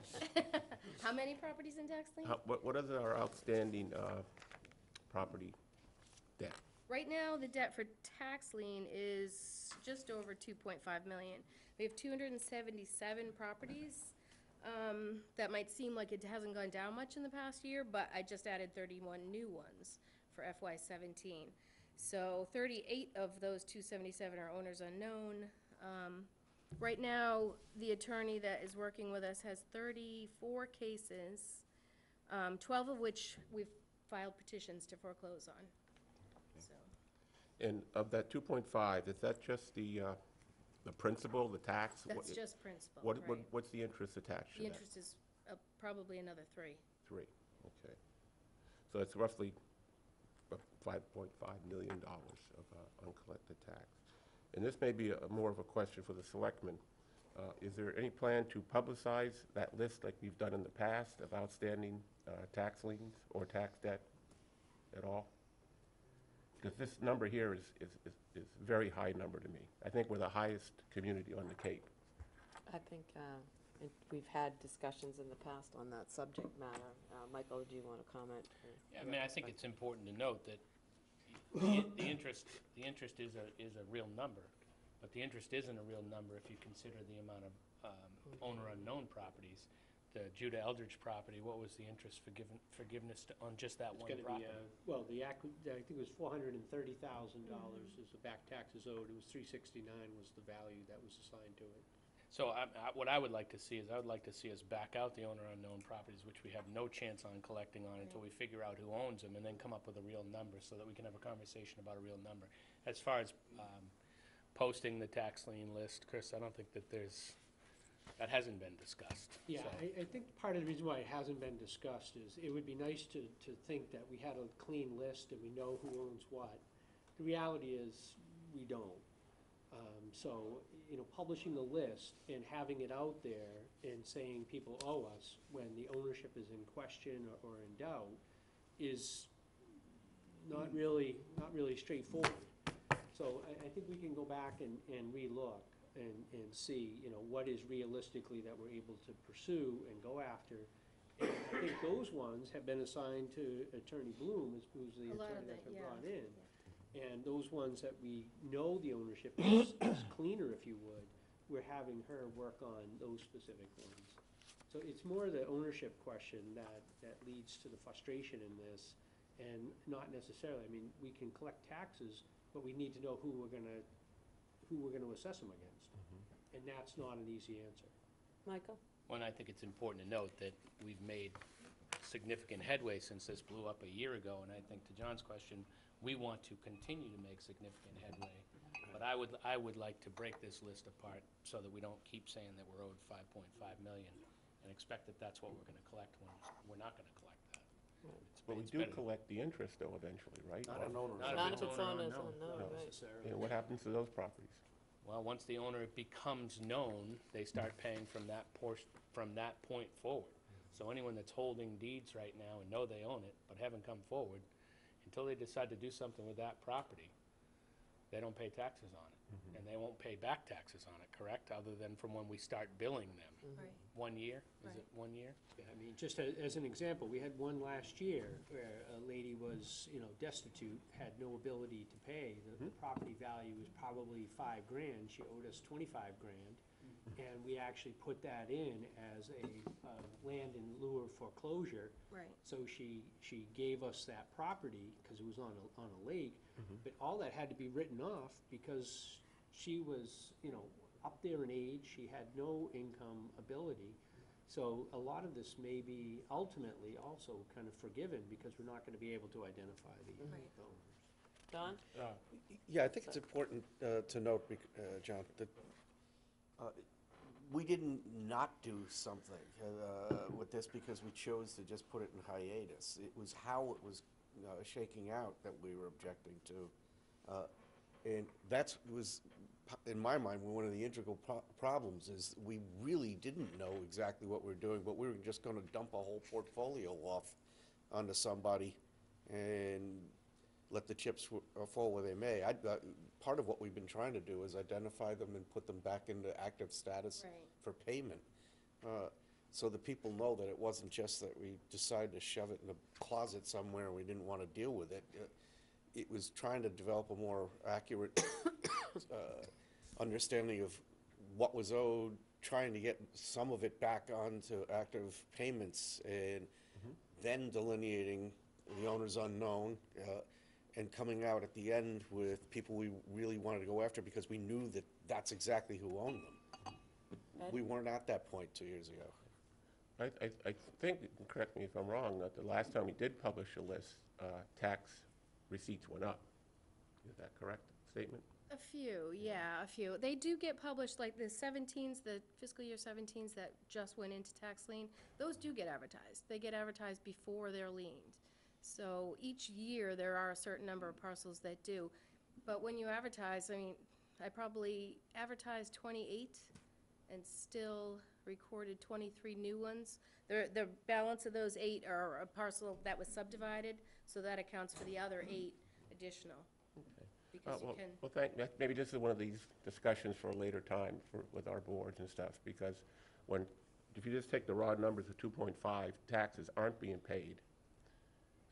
How many properties in tax lien? What is our outstanding property debt? Right now, the debt for tax lien is just over 2.5 million. We have 277 properties. That might seem like it hasn't gone down much in the past year, but I just added 31 new ones for FY17. So 38 of those 277 are owners unknown. Right now, the attorney that is working with us has 34 cases, 12 of which we've filed petitions to foreclose on. So. And of that 2.5, is that just the principal, the tax? That's just principal, What, right. what's the interest attached to The that? interest is probably another 3. 3, okay. So it's roughly $5.5 million of uncollected tax. And this may be more of a question for the selectmen. Is there any plan to publicize that list like we've done in the past of outstanding tax liens or tax debt at all? Because this number here is a very high number to me. I think we're the highest community on the Cape. I think we've had discussions in the past on that subject matter. Michael, do you want to comment? Yeah, I mean, I think it's important to note that the interest is a real number, but the interest isn't a real number if you consider the amount of owner-unknown properties. The Judah Eldridge property, what was the interest forgiveness on just that one It's property? gonna be, well, I think it was $430,000 is the back taxes owed. It was $369 was the value that was assigned to it. So what I would like to see is, I would like to see us back out the owner-unknown properties, which we have no chance on collecting on until we figure out who owns them, and then come up with a real number so that we can have a conversation about a real number. As far as posting the tax lien list, Chris, I don't think that that hasn't been discussed. Yeah, so. I think part of the reason why it hasn't been discussed is it would be nice to think that we had a clean list and we know who owns what. The reality is, we don't. So, publishing the list and having it out there and saying people owe us when the ownership is in question or in doubt is not really straightforward. So I think we can go back and relook and see, what is realistically that we're able to pursue and go after, And I think those ones have been assigned to Attorney Bloom, who's the A lot of attorney that's it, been yeah. brought in. And those ones that we know the ownership is cleaner, if you would, we're having her work on those specific ones. So it's more the ownership question that leads to the frustration in this, and not necessarily, I mean, we can collect taxes, but we need to know who we're gonna assess them against. And that's not an easy answer. Michael? Well, and I think it's important to note that we've made significant headway since this blew up a year ago, and I think to John's question, we want to continue to make significant headway. But I would like to break this list apart so that we don't keep saying that we're owed 5.5 million and expect that that's what we're gonna collect when we're not gonna collect that. But we It's do better- collect the interest though eventually, right? Not if Or- Not if it's on owner us, unknown. no, No. right. Necessarily. Yeah, what happens to those properties? Well, once the owner becomes known, they start paying from that portion, from that point forward. So anyone that's holding deeds right now and know they own it, but haven't come forward, until they decide to do something with that property, they don't pay taxes on it. And they won't pay back taxes on it, correct? Other than from when we start billing them. Right. 1 year? Is Right. it 1 year? Yeah, I mean, just as an example, we had one last year where a lady was, destitute, had no ability to pay. The property value was probably $5,000. She owed us $25,000. And we actually put that in as a land in lieu of foreclosure. Right. So she gave us that property because it was on a lake. But all that had to be written off because she was, up there in age. She had no income ability. So a lot of this may be ultimately also kind of forgiven because we're not going to be able to identify the owners. Don? Yeah, I think it's important to note, John, that we didn't not do something with this because we chose to just put it in hiatus. It was how it was shaking out that we were objecting to. And that was, in my mind, one of the integral problems is we really didn't know exactly what we were doing, but we were just going to dump a whole portfolio off onto somebody and let the chips fall where they may. Part of what we've been trying to do is identify them and put them back into active status Right. for payment, so that people know that it wasn't just that we decided to shove it in a closet somewhere and we didn't want to deal with it. It was trying to develop a more accurate understanding of what was owed, trying to get some of it back onto active payments, and then delineating the owner's unknown, and coming out at the end with people we really wanted to go after because we knew that that's exactly who owned them. Ed? We weren't at that point 2 years ago. I think, correct me if I'm wrong, that the last time we did publish a list, tax receipts went up. Is that correct statement? A few, yeah, a few. They do get published, like the 17s, the fiscal year 17s that just went into tax lien, those do get advertised. They get advertised before they're liened. So each year, there are a certain number of parcels that do. But when you advertise, I mean, I probably advertised 28 and still recorded 23 new ones. The balance of those 8 are a parcel that was subdivided, so that accounts for the other 8 additional. Because you can, Well, maybe this is one of these discussions for a later time with our boards and stuff, because if you just take the raw numbers of 2.5, taxes aren't being paid.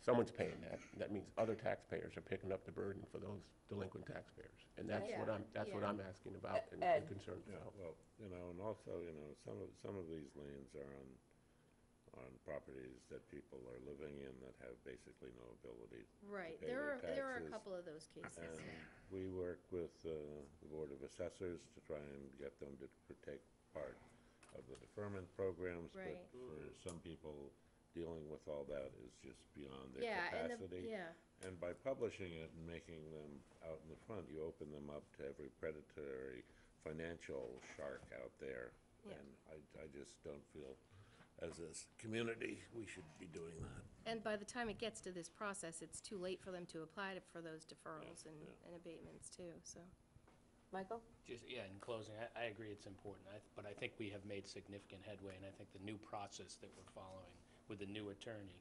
Someone's paying that. That means other taxpayers are picking up the burden for those delinquent taxpayers. And that's Yeah. what I'm asking about and Ed. concerned Yeah, about. well, and also, some of these liens are on properties that people are living in that have basically no ability right, pay there their are a taxes. couple of those cases. And we work with the Board of Assessors to try and get them to take part of the deferment programs. Right. But for some people, dealing with all that is just beyond their Yeah, and capacity. And by publishing it and making them out in the front, you open them up to every predatory financial shark out there. Yeah. And I just don't feel, as a community, we should be doing that. And by the time it gets to this process, it's too late for them to apply for those deferrals and abatements too, so. Michael? Just, yeah, in closing, I agree it's important, but I think we have made significant headway, and I think the new process that we're following with the new attorney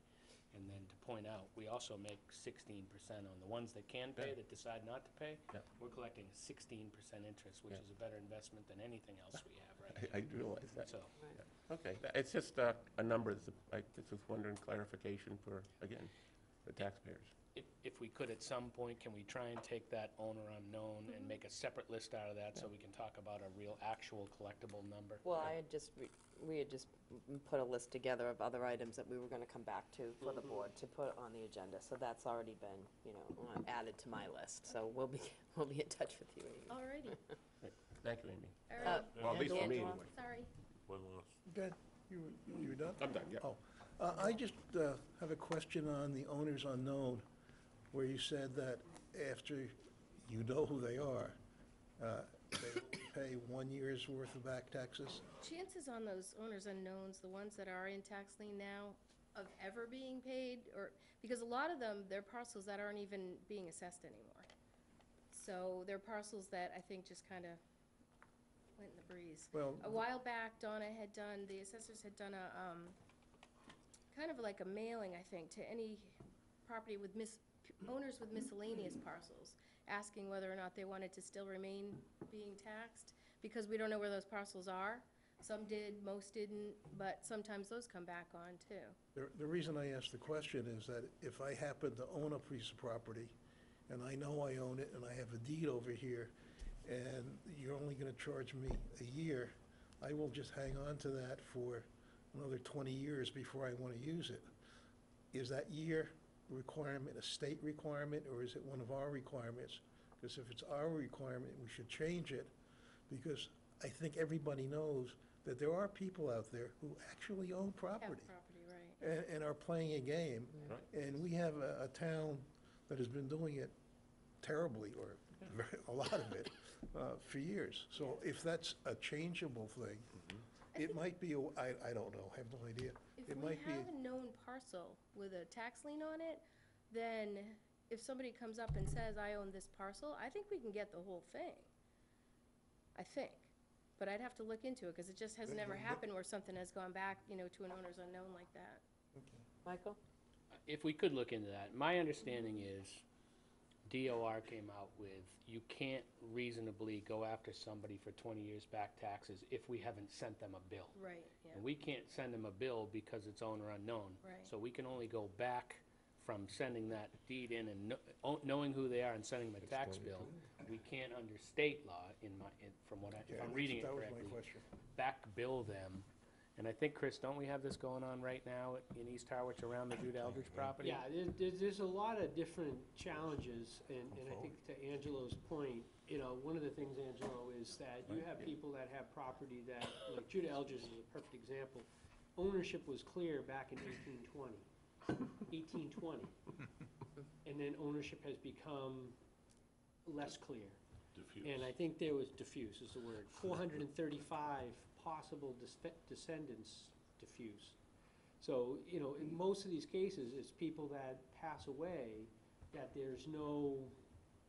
And then to point out, we also make 16% on the ones that can pay, that decide not to pay. Yeah. We're collecting 16% interest, which Yeah. is a better investment than anything else we have right now. I realize that. So, Okay, it's just a number, I just was wondering clarification for, again, the taxpayers. if we could at some point, can we try and take that owner unknown and make a separate list out of that so we can talk about a real actual collectible number? Well, we had just put a list together of other items that we were gonna come back to for the board to put on the agenda, so that's already been, added to my list, so we'll be in touch with you, Amy. Alrighty, Thank you, Amy. all right. Well, at least for me, Angela? anyway. Sorry. One last. Good. You done? I'm done, yeah. Oh, I just have a question on the owners unknown, where you said that after you know who they are, they pay 1 year's worth of back taxes? Chances on those owners unknowns, the ones that are in tax lien now, of ever being paid, or, because a lot of them, they're parcels that aren't even being assessed anymore. So they're parcels that I think just kind of went in the breeze. Well, A while back, the assessors had done a, kind of like a mailing, I think, to any property with owners with miscellaneous parcels, asking whether or not they wanted to still remain being taxed, because we don't know where those parcels are. Some did, most didn't, but sometimes those come back on too. The reason I ask the question is that if I happen to own a piece of property, and I know I own it, and I have a deed over here, and you're only gonna charge me a year, I will just hang on to that for another 20 years before I wanna use it. Is that year requirement a state requirement, or is it one of our requirements? Because if it's our requirement, we should change it, because I think everybody knows that there are people out there who actually own property. Have property, right. And are playing a game. And we have a town that has been doing it terribly, or a lot of it, for years. So if that's a changeable thing, it might be, I don't know, I have no idea. If It we might be, have a known parcel with a tax lien on it, then if somebody comes up and says, I own this parcel, I think we can get the whole thing. I think. But I'd have to look into it, because it just has never happened where something has gone back, to an owner's unknown like that. Michael? If we could look into that, my understanding is DOR came out with, you can't reasonably go after somebody for 20 years back taxes if we haven't sent them a bill. Right, yeah. And we can't send them a bill because it's owner unknown. Right. So we can only go back from sending that deed in and knowing who they are and sending them a tax bill. We can't, under state law, from what if I'm reading it that was correctly, my question. back bill them. And I think, Chris, don't we have this going on right now in East Harwich around the Jude Eldridge property? Yeah, there's a lot of different challenges, and I think to Angelo's point, one of the things, Angelo, is that you have people that have property that, like Judah Eldridge is a perfect example. Ownership was clear back in 1820. And then ownership has become less clear. Diffuse. And I think there was, diffuse is the word, 435 possible descendants diffuse. So, in most of these cases, it's people that pass away, that there's no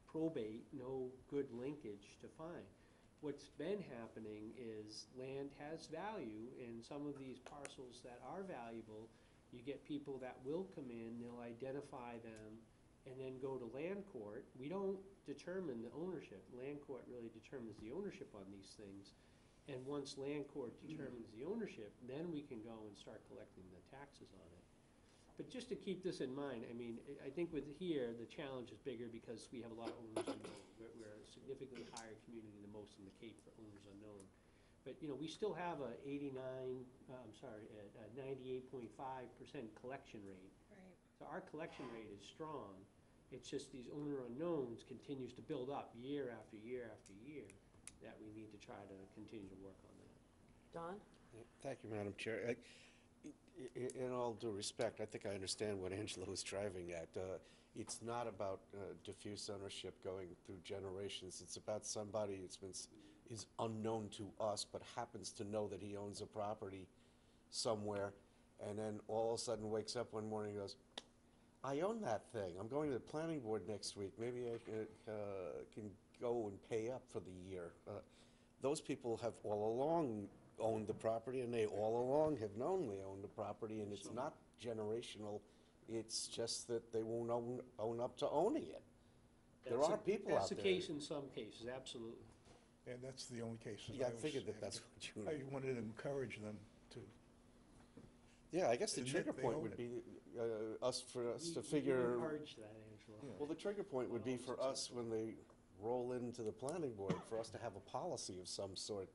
probate, no good linkage to find. What's been happening is land has value, and some of these parcels that are valuable, you get people that will come in, they'll identify them, and then go to land court. We don't determine the ownership. Land court really determines the ownership on these things. And once land court determines the ownership, then we can go and start collecting the taxes on it. But just to keep this in mind, I think with here, the challenge is bigger because we have a lot of owners unknown. We're a significantly higher community than most in the Cape for owners unknown. But, we still have a 98.5% collection rate. Right. So our collection rate is strong. It's just these owner unknowns continues to build up year after year after year, that we need to try to continue to work on that. Don? Thank you, Madam Chair. In all due respect, I think I understand what Angela was driving at. It's not about diffuse ownership going through generations. It's about somebody is unknown to us, but happens to know that he owns a property somewhere, and then all of a sudden wakes up one morning and goes, I own that thing. I'm going to the planning board next week. Maybe I can go and pay up for the year. Those people have all along owned the property, and they all along have known they own the property, and it's not generational It's just that they won't own up to owning it. There are people out That's the there. case in some cases, absolutely. And that's the only case that Yeah, I was figured that able that's to- what you. I wanted to encourage them to. Yeah, I guess the admit trigger they point own would it. be for us to We figure. encourage that, Angela. Well, the trigger point would be for us when they roll into the planning board, for us to have a policy of some sort.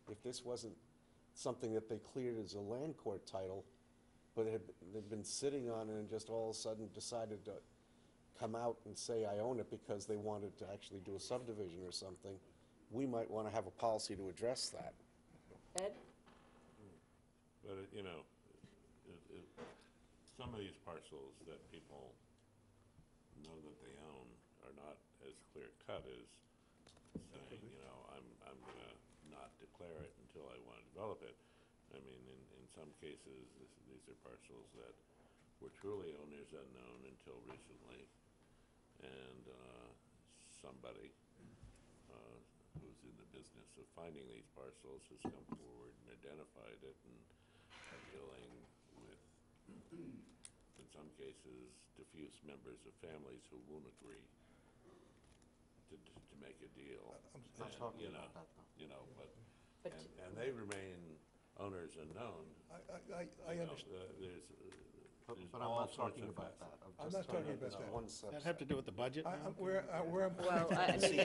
If this wasn't something that they cleared as a land court title, but they'd been sitting on it and just all of a sudden decided to come out and say, I own it because they wanted to actually do a subdivision or something, we might want to have a policy to address that. Ed? But, some of these parcels that people know that they own are not as clear cut as saying, I'm gonna not declare it until I want to develop it. I mean, in some cases, these are parcels that were truly owners unknown until recently. And somebody who's in the business of finding these parcels has come forward and identified it and are dealing with, in some cases, diffuse members of families who won't agree to make a deal. I'm not talking about that, But and they remain owners unknown. I understand. But I'm not talking about that. I'm not talking about that. One Does that have to do with the budget now? Where I'm. Well, I mean,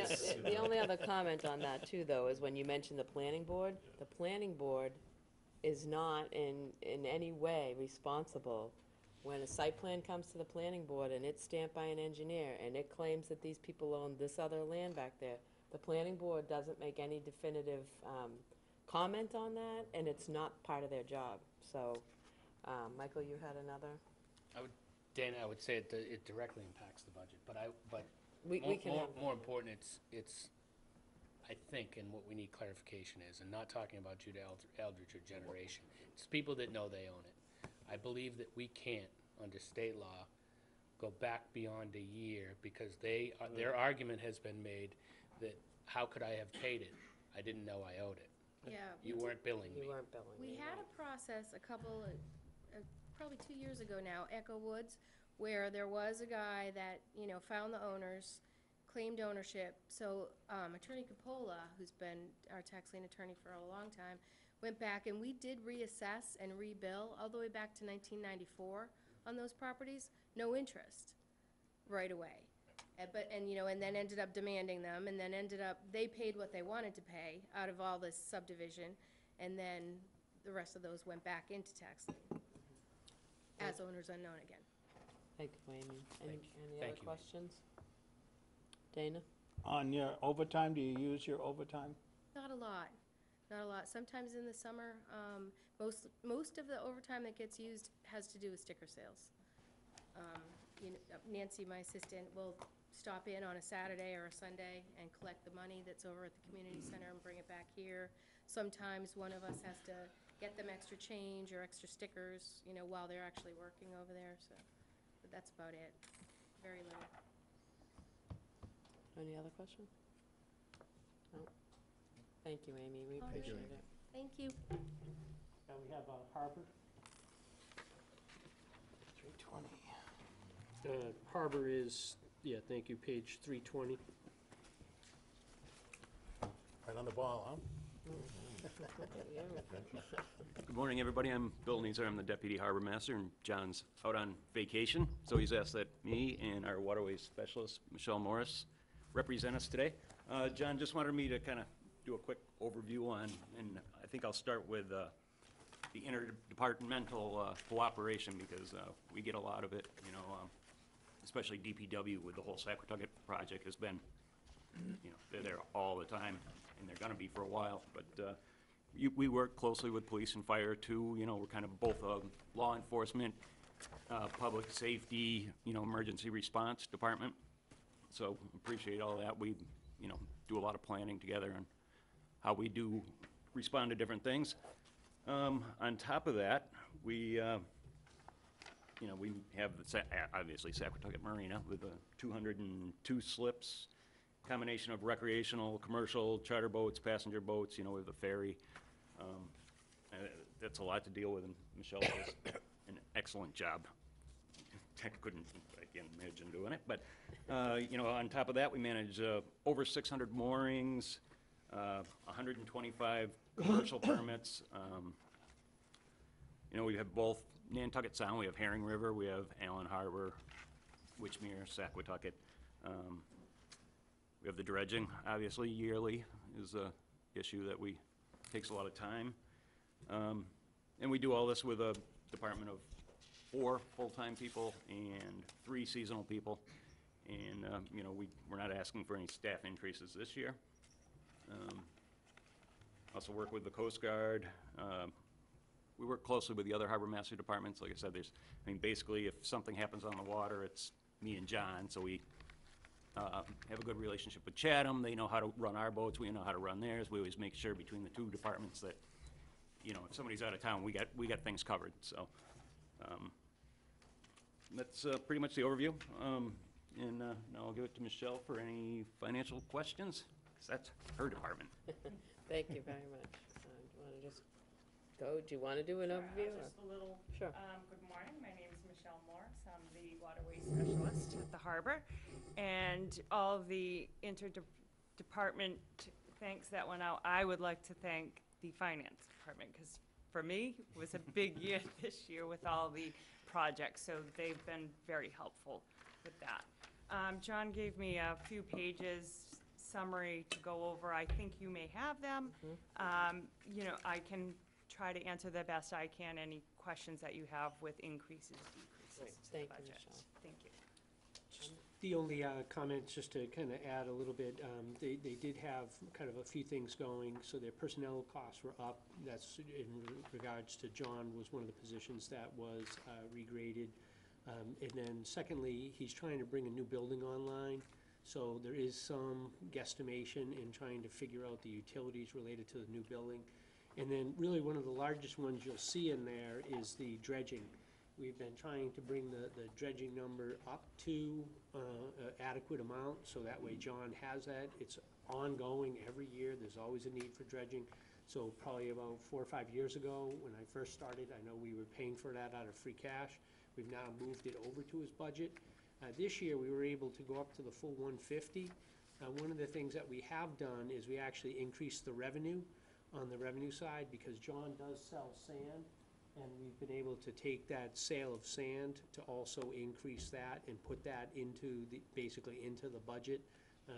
the only other comment on that too, though, is when you mention the planning board, the planning board is not in any way responsible when a site plan comes to the planning board and it's stamped by an engineer and it claims that these people own this other land back there. The planning board doesn't make any definitive comment on that, and it's not part of their job. So, Michael, you had another? Dana, I would say it directly impacts the budget, but We can have. more important, it's, I think, and what we need clarification is, and not talking about Judah Eldridge or Generation, it's people that know they own it. I believe that we can't, under state law, go back beyond a year because their argument has been made that, how could I have paid it? I didn't know I owed it. Yeah. You weren't billing me. You weren't billing We me, had a process probably 2 years ago now, Echo Woods, where there was a guy that, found the owners, claimed ownership. So Attorney Capola, who's been our tax lien attorney for a long time, went back and we did reassess and rebill all the way back to 1994 on those properties, no interest right away. And then ended up demanding them, and then they paid what they wanted to pay out of all this subdivision, and then the rest of those went back into tax lien as owners unknown again. Thank you, Amy. Any Thank other you. questions? Dana? On your overtime, do you use your overtime? Not a lot. Sometimes in the summer, most of the overtime that gets used has to do with sticker sales. Nancy, my assistant, will stop in on a Saturday or a Sunday and collect the money that's over at the community center and bring it back here. Sometimes one of us has to get them extra change or extra stickers, while they're actually working over there, so, but that's about it. Very little. Any other questions? No? Thank you, Amy. We Oh, appreciate sure. it. Thank you. Now we have Harvard. 320. Harbor is, thank you, page 320. Right on the ball, huh? Good morning, everybody. I'm Bill Neeser. I'm the Deputy Harbor Master, and John's out on vacation, so he's asked that me and our Waterways Specialist, Michelle Morris, represent us today. John just wanted me to kind of do a quick overview on, and I think I'll start with the interdepartmental cooperation, because we get a lot of it, especially DPW with the whole Saquatucket project has been, they're there all the time, and they're gonna be for a while, but we work closely with police and fire too. We're kind of both law enforcement, public safety, emergency response department. So appreciate all that. We, do a lot of planning together on how we do respond to different things. On top of that, we have obviously Saquatucket Marina with 202 slips, combination of recreational, commercial, charter boats, passenger boats, we have the ferry. That's a lot to deal with, and Michelle does an excellent job I couldn't, I can't imagine doing it, but, you know, on top of that, we manage over 600 moorings, 125 commercial permits. You know, we have both Nantucket Sound, we have Herring River, we have Allen Harbor, Witchmere, Saquatucket. We have the dredging, obviously, yearly is a issue that takes a lot of time. And we do all this with a department of 4 full-time people and 3 seasonal people. And, you know, we're not asking for any staff increases this year. Also work with the Coast Guard. We work closely with the other harbor master departments. Like I said, basically, if something happens on the water, it's me and John, so we have a good relationship with Chatham. They know how to run our boats, we know how to run theirs. We always make sure between the 2 departments that, you know, if somebody's out of town, we got things covered, so. That's pretty much the overview. And now I'll give it to Michelle for any financial questions, 'cause that's her department. Thank you very much. Do you want to just go? Do you want to do an overview? or- Just a little. Sure. Good morning, my name is Michelle Morris, I'm the Waterways Specialist at the Harbor, and all the interdepartment thanks that went out, I would like to thank the Finance Department, because for me, it was a big year this year with all the projects, so they've been very helpful with that. John gave me a few pages summary to go over. I think you may have them. You know, I can try to answer the best I can any questions that you have with increases, decreases to the Thank you, budget. Michelle. Thank you. The only comment, just to kind of add a little bit, they did have kind of a few things going, so their personnel costs were up. That's in regards to John was one of the positions that was regraded. And then secondly, he's trying to bring a new building online, so there is some guesstimation in trying to figure out the utilities related to the new building. And then really one of the largest ones you'll see in there is the dredging. We've been trying to bring the dredging number up to an adequate amount, so that way John has that. It's ongoing every year, there's always a need for dredging. So probably about 4 or 5 years ago, when I first started, I know we were paying for that out of free cash. We've now moved it over to his budget. This year, we were able to go up to the full 150. One of the things that we have done is we actually increased the revenue on the revenue side, because John does sell sand, and we've been able to take that sale of sand to also increase that and put that into basically into the budget.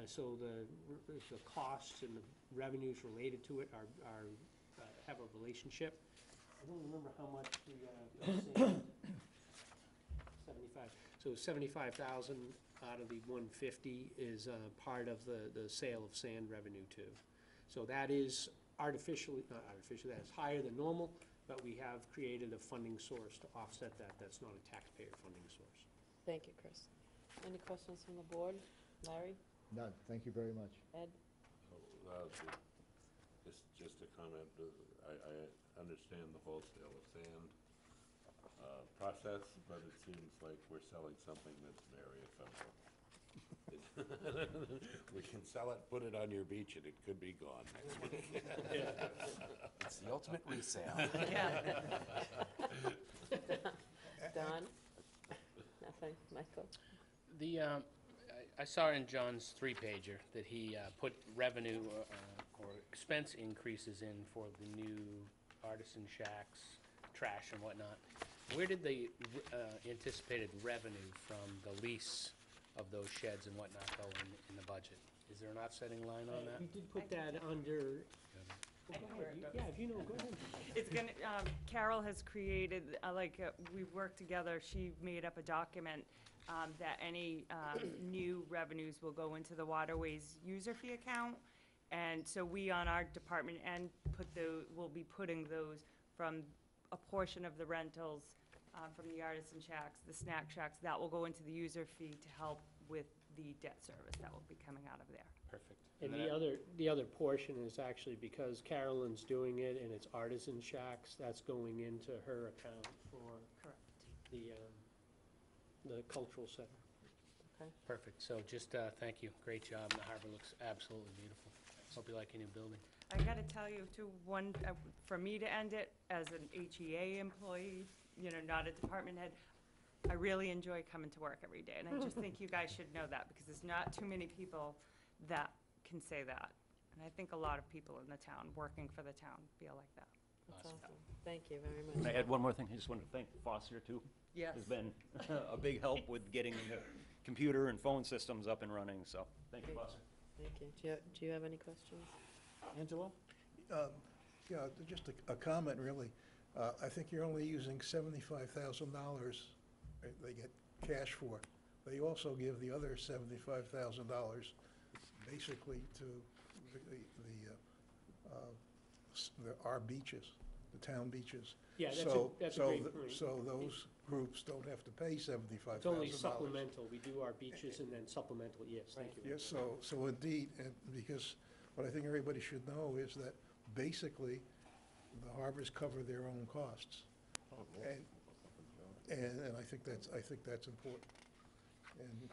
So the costs and the revenues related to it have a relationship. I don't remember how much the sand, 75. So 75,000 out of the 150 is part of the sale of sand revenue too. So that is not artificially, that is higher than normal, but we have created a funding source to offset that. That's not a taxpayer funding source. Thank you, Chris. Any questions from the board? Larry? None, thank you very much. Ed? Just a comment, I understand the wholesale of sand process, but it seems like we're selling something that's very ephemeral. We can sell it, put it on your beach, and it could be gone next week. It's the ultimate resale. Don? Nothing? Michael? I saw in John's 3-pager that he put revenue or expense increases in for the new artisan shacks, trash and whatnot. Where did the anticipated revenue from the lease of those sheds and whatnot go in the budget? Is there an offsetting line on that? We did put that under. I know where it goes. Yeah, if you know, go ahead. It's gonna, Carol has created, we've worked together, she made up a document that any new revenues will go into the Waterways user fee account. And so we, on our department end, will be putting those from a portion of the rentals from the artisan shacks, the snack shacks, that will go into the user fee to help with the debt service that will be coming out of there. Perfect. And the other portion is actually because Carolyn's doing it and it's artisan shacks, that's going into her account for Correct. the cultural center. Okay. Perfect. So just thank you. Great job. The harbor looks absolutely beautiful. Hope you like your new building. I gotta tell you too, for me to end it as an HEA employee, not a department head, I really enjoy coming to work every day, and I just think you guys should know that, because there's not too many people that can say that. And I think a lot of people in the town, working for the town, feel like that. That's awesome. Thank you very much. Can I add one more thing? I just wanted to thank Foster, too. Yes. Has been a big help with getting the computer and phone systems up and running, so thank you, Foster. Thank you. Do you have any questions? Angelo? Yeah, just a comment, really. I think you're only using $75,000 they get cash for. They also give the other $75,000 basically to our beaches, the town beaches. Yeah, that's a great point. So those groups don't have to pay $75,000. It's only supplemental. We do our beaches and then supplemental, yes, thank you. Yes, so indeed, and because what I think everybody should know is that basically, the harbors cover their own costs. And I think that's important. And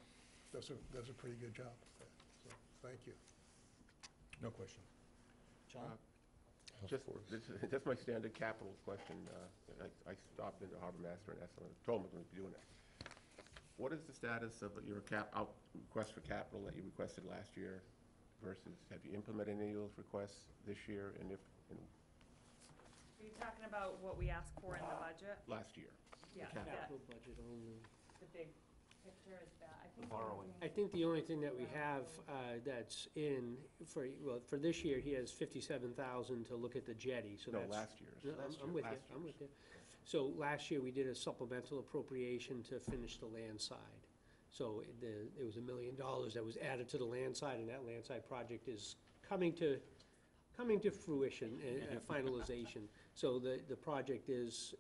does a pretty good job of that. So, thank you. No question. John? Just my standard capital question. I stopped into Harbor Master and asked him, told him I was going to be doing it. What is the status of your request for capital that you requested last year versus, have you implemented any of those requests this year? And if, Are you talking about what we asked for in the budget? last year? Yeah, the capital. Capital budget only. the big picture is that, I think. borrowing. I think the only thing that we have that's in, for this year, he has 57,000 to look at the jetty, so No, that's. last year's. No, I'm with you, I'm with you. So last year, we did a supplemental appropriation to finish the land side. So it was $1 million that was added to the land side, and that land side project is coming to fruition and finalization. So the project is,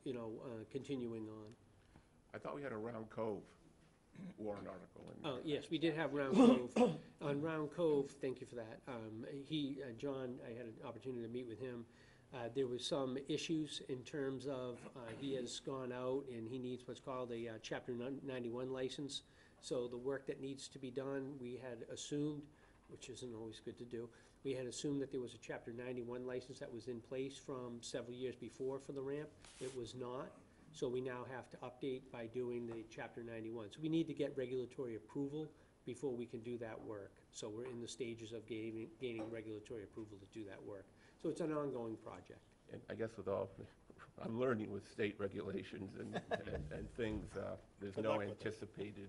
continuing on. I thought we had a Round Cove warrant article in there. Oh, yes, we did have Round Cove. On Round Cove, thank you for that. John, I had an opportunity to meet with him. There was some issues in terms of, he has gone out and he needs what's called a Chapter 91 license. So the work that needs to be done, we had assumed, which isn't always good to do, we had assumed that there was a Chapter 91 license that was in place from several years before for the ramp. It was not. So we now have to update by doing the Chapter 91. So we need to get regulatory approval before we can do that work. So we're in the stages of gaining regulatory approval to do that work. So it's an ongoing project. And I guess with all, I'm learning with state regulations and things, there's no anticipated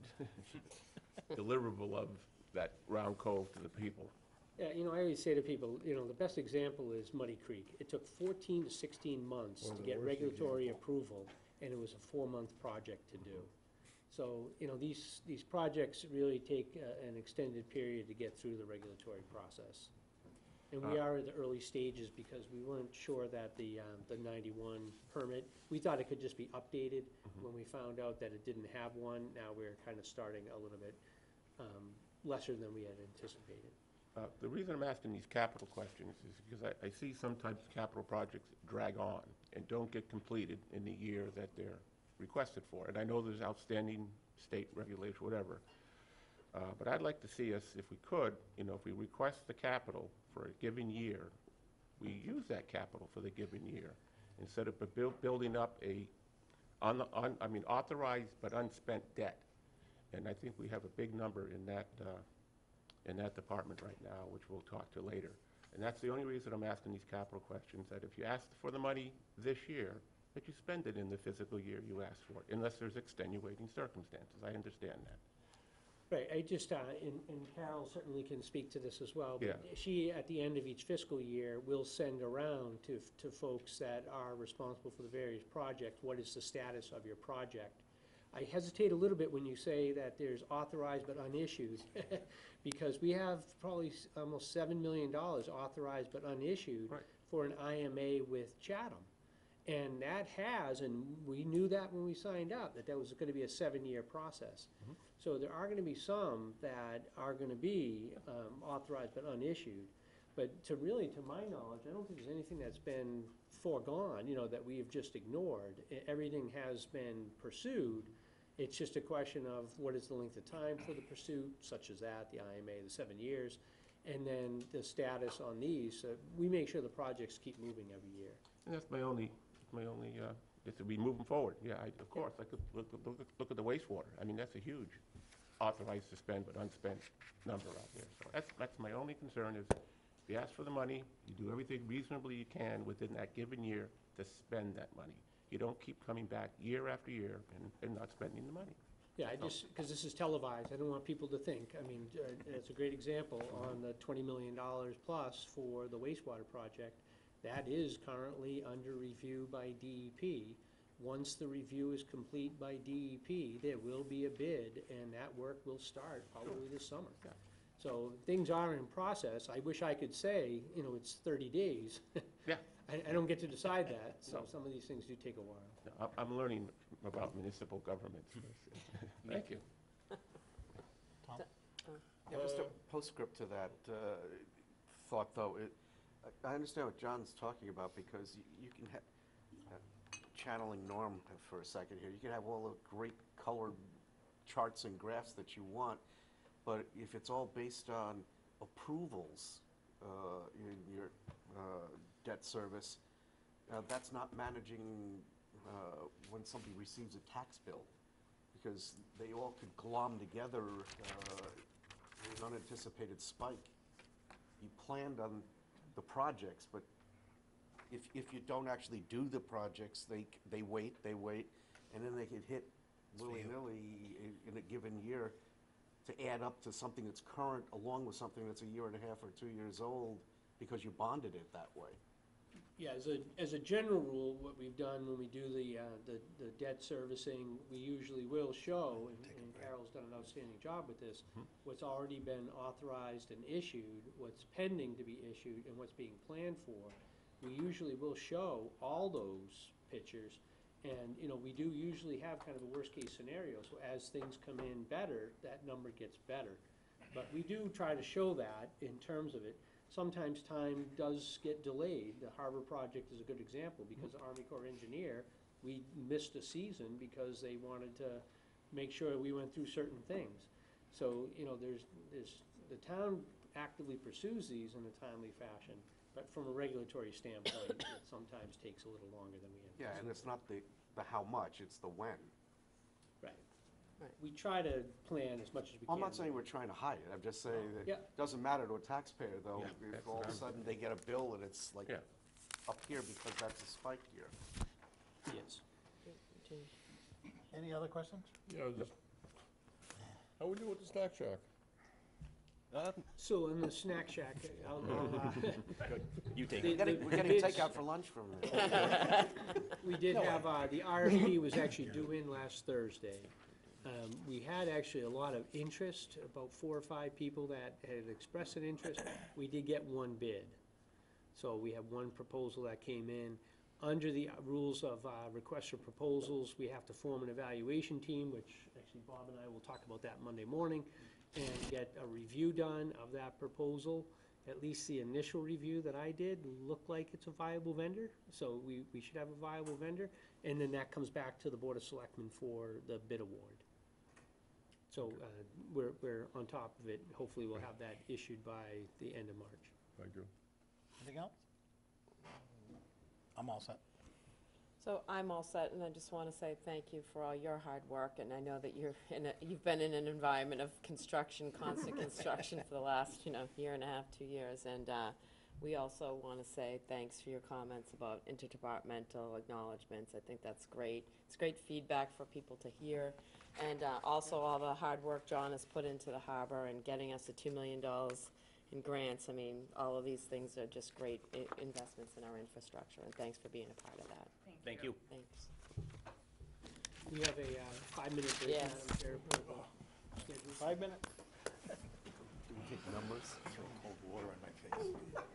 deliverable of that Round Cove to the people. Yeah, I always say to people, the best example is Muddy Creek. It took 14 to 16 months to get regulatory approval, and it was a 4-month project to do. So, these projects really take an extended period to get through the regulatory process. And we are in the early stages because we weren't sure that the 91 permit, we thought it could just be updated. When we found out that it didn't have one, now we're kind of starting a little bit lesser than we had anticipated. The reason I'm asking these capital questions is because I see sometimes capital projects drag on and don't get completed in the year that they're requested for. And I know there's outstanding state regulation, whatever. But I'd like to see us, if we could, if we request the capital for a given year, we use that capital for the given year instead of building up authorized but unspent debt. And I think we have a big number in that department right now, which we'll talk to later. And that's the only reason I'm asking these capital questions, that if you ask for the money this year, that you spend it in the fiscal year you asked for, unless there's extenuating circumstances. I understand that. Right, I just, and Carol certainly can speak to this as well. But Yeah. she, at the end of each fiscal year, will send around to folks that are responsible for the various projects, what is the status of your project? I hesitate a little bit when you say that there's authorized but unissued, because we have probably almost $7 million authorized but unissued for an IMA with Chatham. And that and we knew that when we signed up, that was going to be a 7-year process. So there are going to be some that are going to be authorized but unissued. But to my knowledge, I don't think there's anything that's been foregone, that we have just ignored. Everything has been pursued. It's just a question of what is the length of time for the pursuit, such as that, the IMA, the 7 years, and then the status on these. We make sure the projects keep moving every year. And that's my only Just to be moving forward, yeah, of course, look at the wastewater. I mean, that's a huge authorized to spend but unspent number out there. So that's my only concern is, if you ask for the money, you do everything reasonably you can within that given year to spend that money. You don't keep coming back year after year and not spending the money. Yeah, because this is televised, I don't want people to think, I mean, it's a great example on the $20 million plus for the wastewater project. That is currently under review by DEP. Once the review is complete by DEP, there will be a bid, and that work will start probably this summer. So things are in process. I wish I could say, it's 30 days. Yeah. I don't get to decide that, so some of these things do take a while. I'm learning about municipal government. Thank you. Yeah, just a postscript to that thought, though. I understand what John's talking about, because you can have, channeling Norm for a second here, you can have all the great colored charts and graphs that you want, but if it's all based on approvals in your debt service, that's not managing when somebody receives a tax bill, because they all could glom together an unanticipated spike. You planned on the projects, but if you don't actually do the projects, they wait, and then they could hit willy-nilly in a given year to add up to something that's current, along with something that's a year and a half or 2 years old, because you bonded it that way. Yeah, as a general rule, what we've done when we do the debt servicing, we usually will show, and Carol's done an outstanding job with this, what's already been authorized and issued, what's pending to be issued, and what's being planned for. We usually will show all those pictures, and, we do usually have kind of a worst-case scenario, so as things come in better, that number gets better. But we do try to show that in terms of it. Sometimes time does get delayed. The harbor project is a good example, because the Army Corps engineer, we missed a season because they wanted to make sure we went through certain things. So, there's the town actively pursues these in a timely fashion, but from a regulatory standpoint, it sometimes takes a little longer than we anticipated. Yeah, and it's not the how much, it's the when. Right. We try to plan as much as we can. I'm not saying we're trying to hide it, I'm just saying that it doesn't matter to a taxpayer, though, if all of a sudden they get a bill and it's like up here because that's a spike year. Yes. Any other questions? Yeah, how we do with the snack shack? So in the snack shack, I'll You take We're getting takeout for lunch from there. We did have, the RFP was actually due in last Thursday. We had actually a lot of interest, about 4 or 5 people that had expressed an interest. We did get one bid. So we have one proposal that came in. Under the rules of request for proposals, we have to form an evaluation team, which actually Bob and I will talk about that Monday morning, and get a review done of that proposal. At least the initial review that I did looked like it's a viable vendor, so we should have a viable vendor, and then that comes back to the Board of Selectmen for the bid award. So we're on top of it. Hopefully we'll have that issued by the end of March. Thank you. Anything else? I'm all set. So I'm all set, and I just want to say thank you for all your hard work, and I know that you've been in an environment of construction, constant construction for the last, year and a half, 2 years, and we also want to say thanks for your comments about interdepartmental acknowledgements. I think that's great. It's great feedback for people to hear, and also all the hard work John has put into the harbor and getting us the $2 million in grants. I mean, all of these things are just great investments in our infrastructure, and thanks for being a part of that. Thank you. Thanks. We have a 5-minute break, Yes. Madam Chair. Scheduled. 5 minutes? Do we take numbers? Cold water on my face.